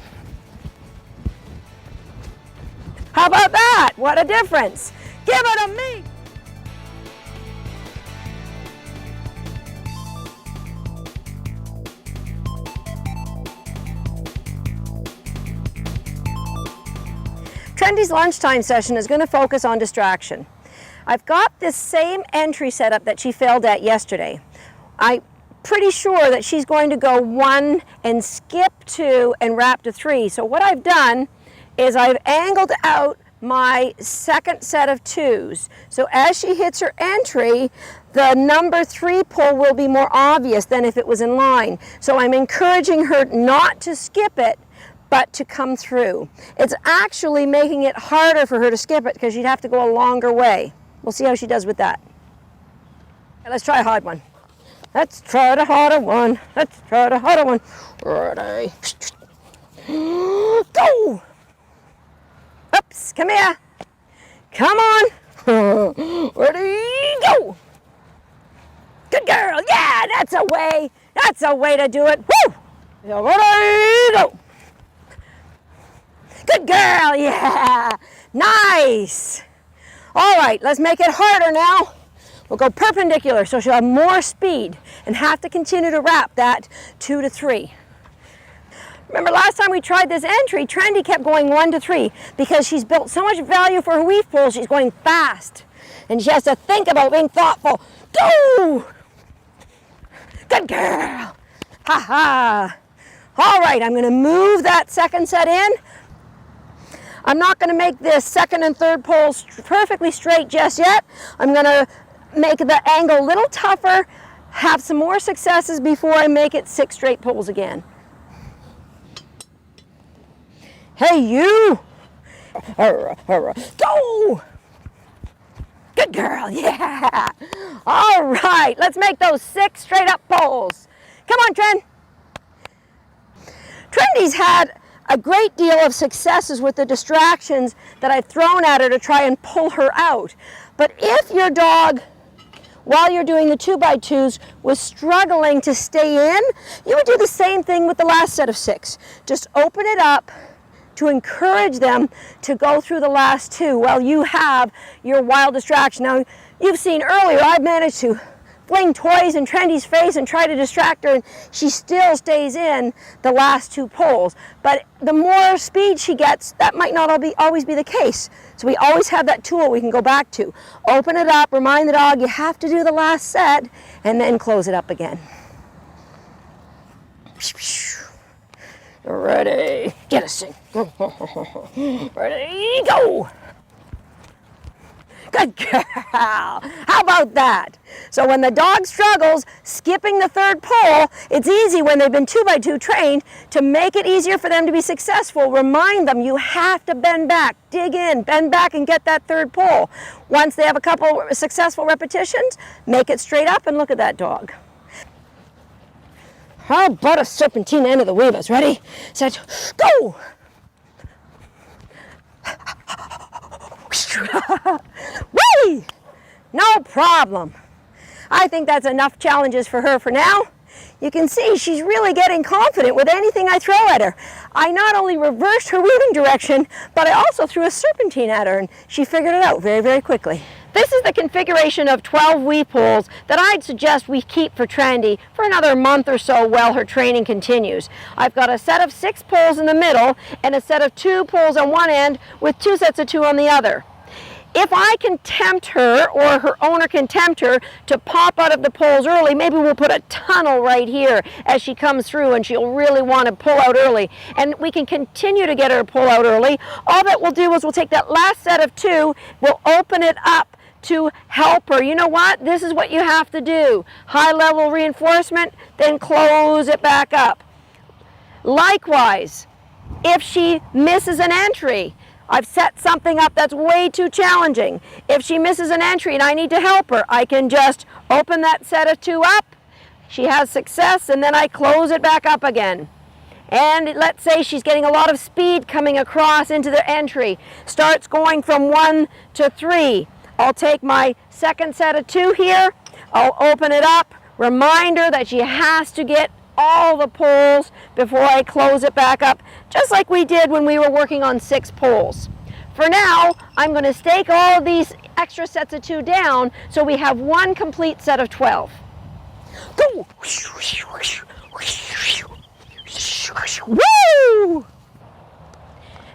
How about that? What a difference. Give it to me. Trendy's lunchtime session is going to focus on distraction. I've got this same entry setup that she failed at yesterday. I'm pretty sure that she's going to go 1 and skip 2 and wrap to 3. So what I've done is I've angled out my second set of 2s. So as she hits her entry, the number 3 pull will be more obvious than if it was in line. So I'm encouraging her not to skip it, but to come through. It's actually making it harder for her to skip it because she'd have to go a longer way. We'll see how she does with that. Okay, let's try a hard one. Let's try the harder one. Let's try the harder one. Ready. Go! Oops, come here. Come on. Ready, go! Good girl. Yeah, that's a way. That's a way to do it. Woo! Ready, go! Good girl, yeah, nice. All right, let's make it harder now. We'll go perpendicular so she'll have more speed and have to continue to wrap that 2 to 3. Remember last time we tried this entry, Trendy kept going 1 to 3 because she's built so much value for her weave pool, she's going fast. And she has to think about being thoughtful. Go! Good girl. Ha ha. All right, I'm gonna move that second set in. I'm not going to make this second and third poles perfectly straight just yet. I'm going to make the angle a little tougher, have some more successes before I make it 6 straight poles again. Hey, you! Go! Good girl, yeah! All right, let's make those 6 straight up poles. Come on, Tren. Trendy's had a great deal of successes with the distractions that I've thrown at her to try and pull her out. But if your dog, while you're doing the 2x2s, was struggling to stay in, you would do the same thing with the last set of 6. Just open it up to encourage them to go through the last 2 while you have your wild distraction. Now, you've seen earlier, I've managed to fling toys in Trendy's face and try to distract her, and she still stays in the last 2 poles. But the more speed she gets, that might not always be the case. So we always have that tool we can go back to. Open it up, remind the dog you have to do the last set, and then close it up again. Ready, get a sing. Ready, go! Good girl. How about that? So when the dog struggles skipping the third pole, it's easy when they've been 2x2 trained to make it easier for them to be successful. Remind them you have to bend back, dig in, bend back and get that third pole. Once they have a couple successful repetitions, make it straight up and look at that dog. How about a serpentine end of the weavers? Ready, set, go! Whee! No problem. I think that's enough challenges for her for now. You can see she's really getting confident with anything I throw at her. I not only reversed her weaving direction, but I also threw a serpentine at her, and she figured it out very, very quickly. This is the configuration of 12 weave poles that I'd suggest we keep for Trendy for another month or so while her training continues. I've got a set of 6 poles in the middle and a set of 2 poles on one end with 2 sets of 2 on the other. If I can tempt her, or her owner can tempt her to pop out of the poles early, maybe we'll put a tunnel right here as she comes through and she'll really want to pull out early. And we can continue to get her to pull out early. All that we'll do is we'll take that last set of 2, we'll open it up to help her. You know what? This is what you have to do. High level reinforcement, then close it back up. Likewise, if she misses an entry, I've set something up that's way too challenging. If she misses an entry and I need to help her, I can just open that set of 2 up, she has success, and then I close it back up again. And let's say she's getting a lot of speed coming across into the entry. Starts going from 1 to 3. I'll take my second set of 2 here. I'll open it up. Remind her that she has to get all the poles before I close it back up, just like we did when we were working on 6 poles. For now, I'm going to stake all of these extra sets of 2 down so we have one complete set of 12. Go! Woo!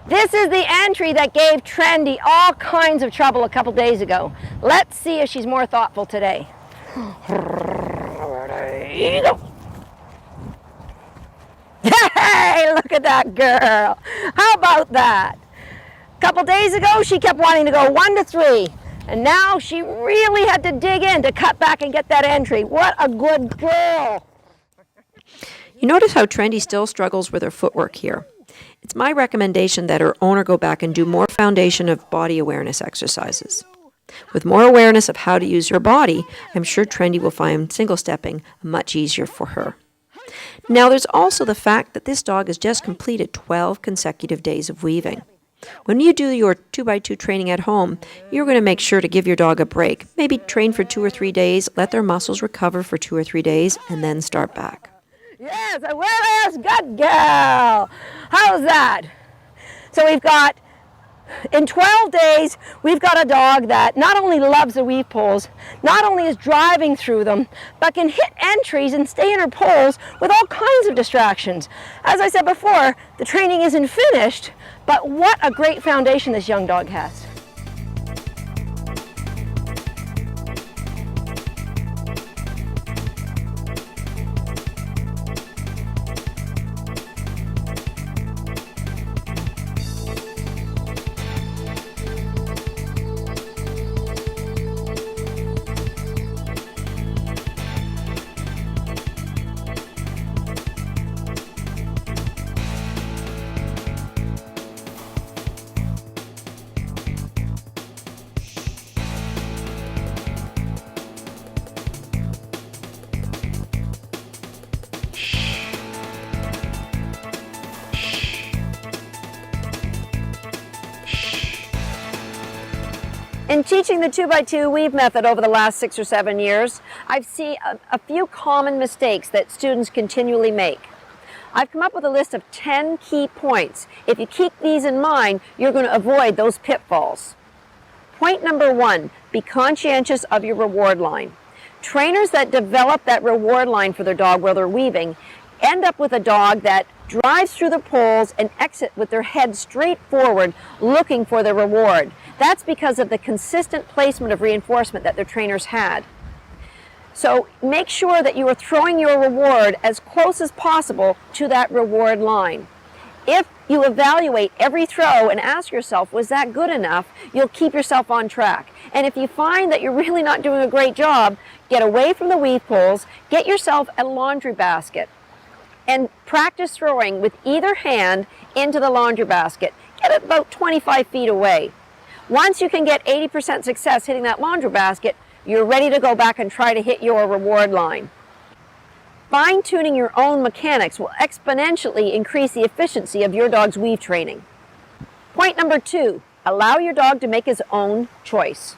This is the entry that gave Trendy all kinds of trouble a couple days ago. Let's see if she's more thoughtful today. Hey, look at that girl. How about that? A couple days ago, she kept wanting to go 1 to 3. And now she really had to dig in to cut back and get that entry. What a good girl. You notice how Trendy still struggles with her footwork here. It's my recommendation that her owner go back and do more foundation of body awareness exercises. With more awareness of how to use her body, I'm sure Trendy will find single stepping much easier for her. Now there's also the fact that this dog has just completed 12 consecutive days of weaving. When you do your 2x2 training at home, you're going to make sure to give your dog a break. Maybe train for 2 or 3 days, let their muscles recover for 2 or 3 days, and then start back. Yes, a well-ass good girl. How's that? So we've got, in 12 days, we've got a dog that not only loves the weave poles, not only is driving through them, but can hit entries and stay in her poles with all kinds of distractions. As I said before, the training isn't finished, but what a great foundation this young dog has. In teaching the 2x2 weave method over the last 6 or 7 years, I've seen a few common mistakes that students continually make. I've come up with a list of 10 key points. If you keep these in mind, you're going to avoid those pitfalls. Point number 1, be conscientious of your reward line. Trainers that develop that reward line for their dog while they're weaving end up with a dog that drives through the poles and exit with their head straight forward looking for their reward. That's because of the consistent placement of reinforcement that their trainers had. So make sure that you are throwing your reward as close as possible to that reward line. If you evaluate every throw and ask yourself, was that good enough, you'll keep yourself on track. And if you find that you're really not doing a great job, get away from the weave poles, get yourself a laundry basket, and practice throwing with either hand into the laundry basket. Get it about 25 feet away. Once you can get 80% success hitting that laundry basket, you're ready to go back and try to hit your reward line. Fine-tuning your own mechanics will exponentially increase the efficiency of your dog's weave training. Point number 2, allow your dog to make his own choice.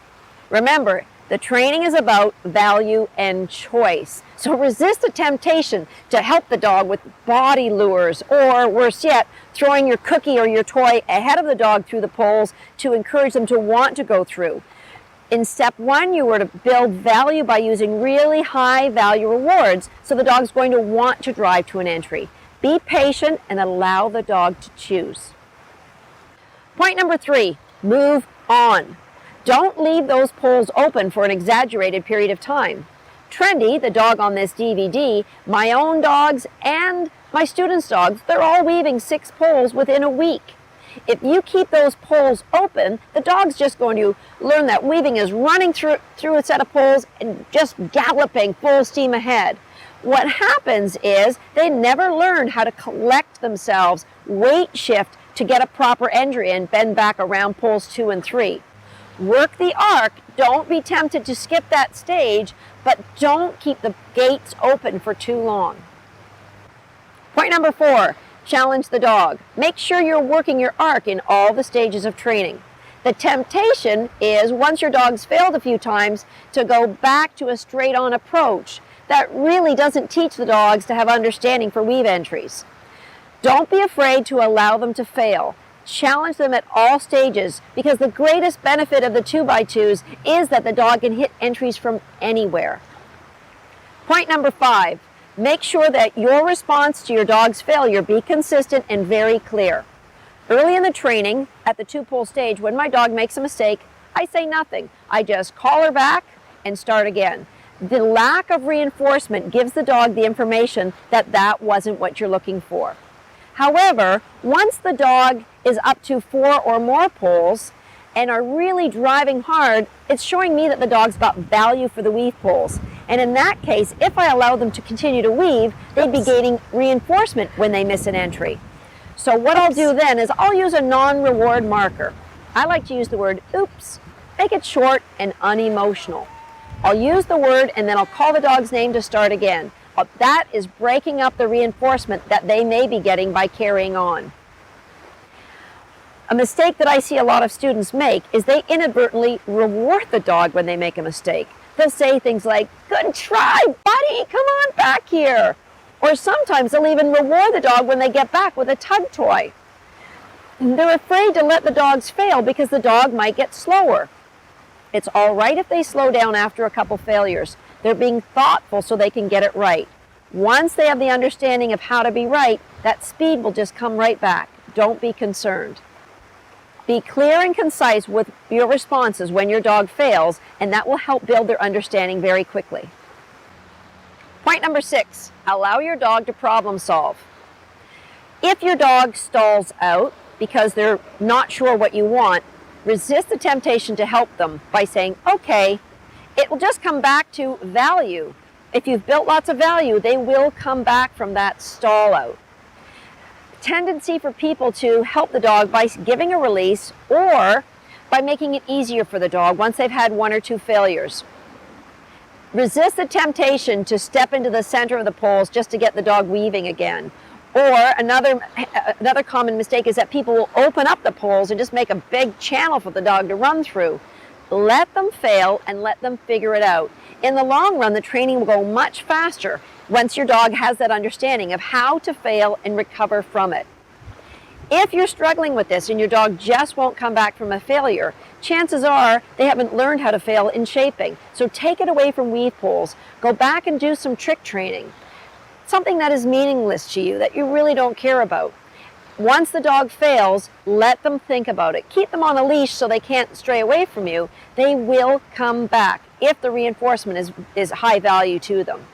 Remember, the training is about value and choice. So resist the temptation to help the dog with body lures, or worse yet, throwing your cookie or your toy ahead of the dog through the poles to encourage them to want to go through. In step 1, you were to build value by using really high value rewards, so the dog's going to want to drive to an entry. Be patient and allow the dog to choose. Point number 3, move on. Don't leave those poles open for an exaggerated period of time. Trendy, the dog on this DVD, my own dogs and my students' dogs, they're all weaving 6 poles within a week. If you keep those poles open, the dog's just going to learn that weaving is running through a set of poles and just galloping full steam ahead. What happens is they never learn how to collect themselves, weight shift to get a proper entry and bend back around poles 2 and 3. Work the arc, Don't be tempted to skip that stage, but don't keep the gates open for too long. Point number 4, challenge the dog. Make sure you're working your arc in all the stages of training. The temptation is, once your dog's failed a few times, to go back to a straight-on approach. That really doesn't teach the dogs to have understanding for weave entries. Don't be afraid to allow them to fail. Challenge them at all stages, because the greatest benefit of the 2x2s is that the dog can hit entries from anywhere. Point number 5, make sure that your response to your dog's failure be consistent and very clear. Early in the training, at the 2-pull stage, when my dog makes a mistake, I say nothing. I just call her back and start again. The lack of reinforcement gives the dog the information that that wasn't what you're looking for. However, once the dog is up to 4 or more pulls and are really driving hard, it's showing me that the dog's got value for the weave pulls. And in that case, if I allow them to continue to weave, they'd be gaining reinforcement when they miss an entry. So what I'll do then is I'll use a non-reward marker. I like to use the word oops, make it short and unemotional. I'll use the word and then I'll call the dog's name to start again. That is breaking up the reinforcement that they may be getting by carrying on. A mistake that I see a lot of students make is they inadvertently reward the dog when they make a mistake. They'll say things like, "Good try, buddy, come on back here." Or sometimes they'll even reward the dog when they get back with a tug toy. They're afraid to let the dogs fail because the dog might get slower. It's all right if they slow down after a couple failures. They're being thoughtful so they can get it right. Once they have the understanding of how to be right, that speed will just come right back. Don't be concerned. Be clear and concise with your responses when your dog fails, and that will help build their understanding very quickly. Point number 6, allow your dog to problem solve. If your dog stalls out because they're not sure what you want, resist the temptation to help them by saying, okay. It will just come back to value. If you've built lots of value, they will come back from that stall out. Tendency for people to help the dog by giving a release or by making it easier for the dog once they've had 1 or 2 failures. Resist the temptation to step into the center of the poles just to get the dog weaving again. Or another common mistake is that people will open up the poles and just make a big channel for the dog to run through. Let them fail and let them figure it out. In the long run, the training will go much faster once your dog has that understanding of how to fail and recover from it. If you're struggling with this and your dog just won't come back from a failure, chances are they haven't learned how to fail in shaping. So take it away from weave pulls. Go back and do some trick training. Something that is meaningless to you, that you really don't care about. Once the dog fails, let them think about it. Keep them on a leash so they can't stray away from you. They will come back if the reinforcement is high value to them.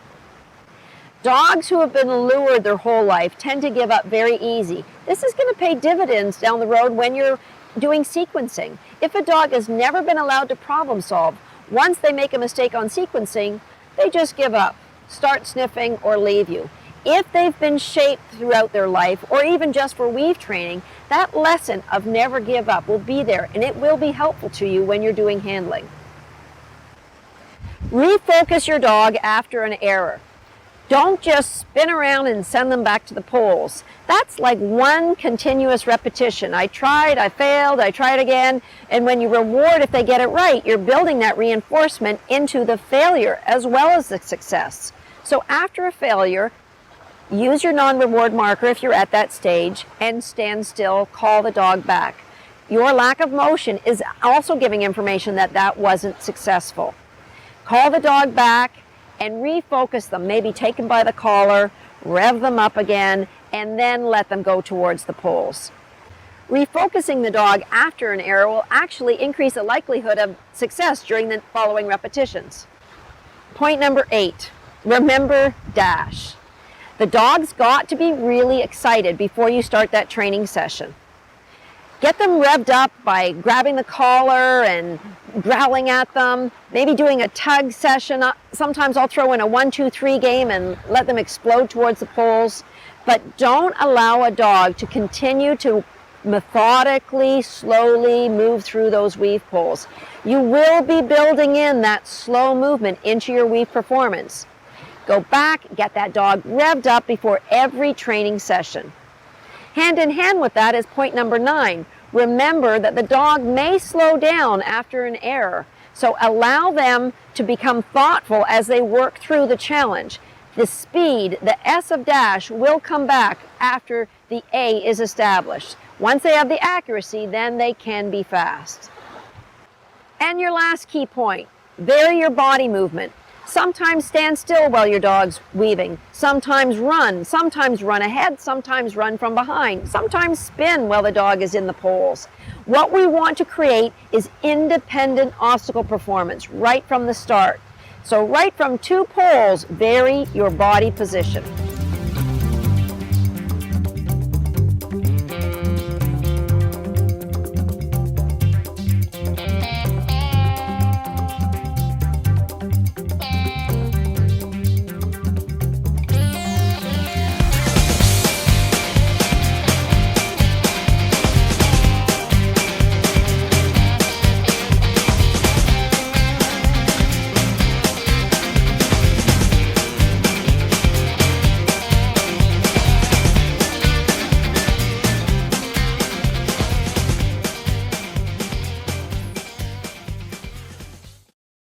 Dogs who have been lured their whole life tend to give up very easy. This is going to pay dividends down the road when you're doing sequencing. If a dog has never been allowed to problem solve, once they make a mistake on sequencing, they just give up, start sniffing, or leave you. If they've been shaped throughout their life, or even just for weave training, that lesson of never give up will be there, and it will be helpful to you when you're doing handling. Refocus your dog after an error. Don't just spin around and send them back to the poles. That's like one continuous repetition. I tried, I failed, I tried again. And when you reward if they get it right, you're building that reinforcement into the failure as well as the success. So after a failure, use your non-reward marker if you're at that stage and stand still, call the dog back. Your lack of motion is also giving information that that wasn't successful. Call the dog back and refocus them, maybe take them by the collar, rev them up again, and then let them go towards the poles. Refocusing the dog after an error will actually increase the likelihood of success during the following repetitions. Point number 8, remember dash. The dog's got to be really excited before you start that training session. Get them revved up by grabbing the collar and growling at them, maybe doing a tug session. Sometimes I'll throw in a 1, 2, 3 game and let them explode towards the poles. But don't allow a dog to continue to methodically, slowly move through those weave pulls. You will be building in that slow movement into your weave performance. Go back, get that dog revved up before every training session. Hand in hand with that is point number 9. Remember that the dog may slow down after an error, so allow them to become thoughtful as they work through the challenge. The speed, the S of dash, will come back after the A is established. Once they have the accuracy, then they can be fast. And your last key point, vary your body movement. Sometimes stand still while your dog's weaving. Sometimes run ahead, sometimes run from behind. Sometimes spin while the dog is in the poles. What we want to create is independent obstacle performance right from the start. So right from 2 poles, vary your body position.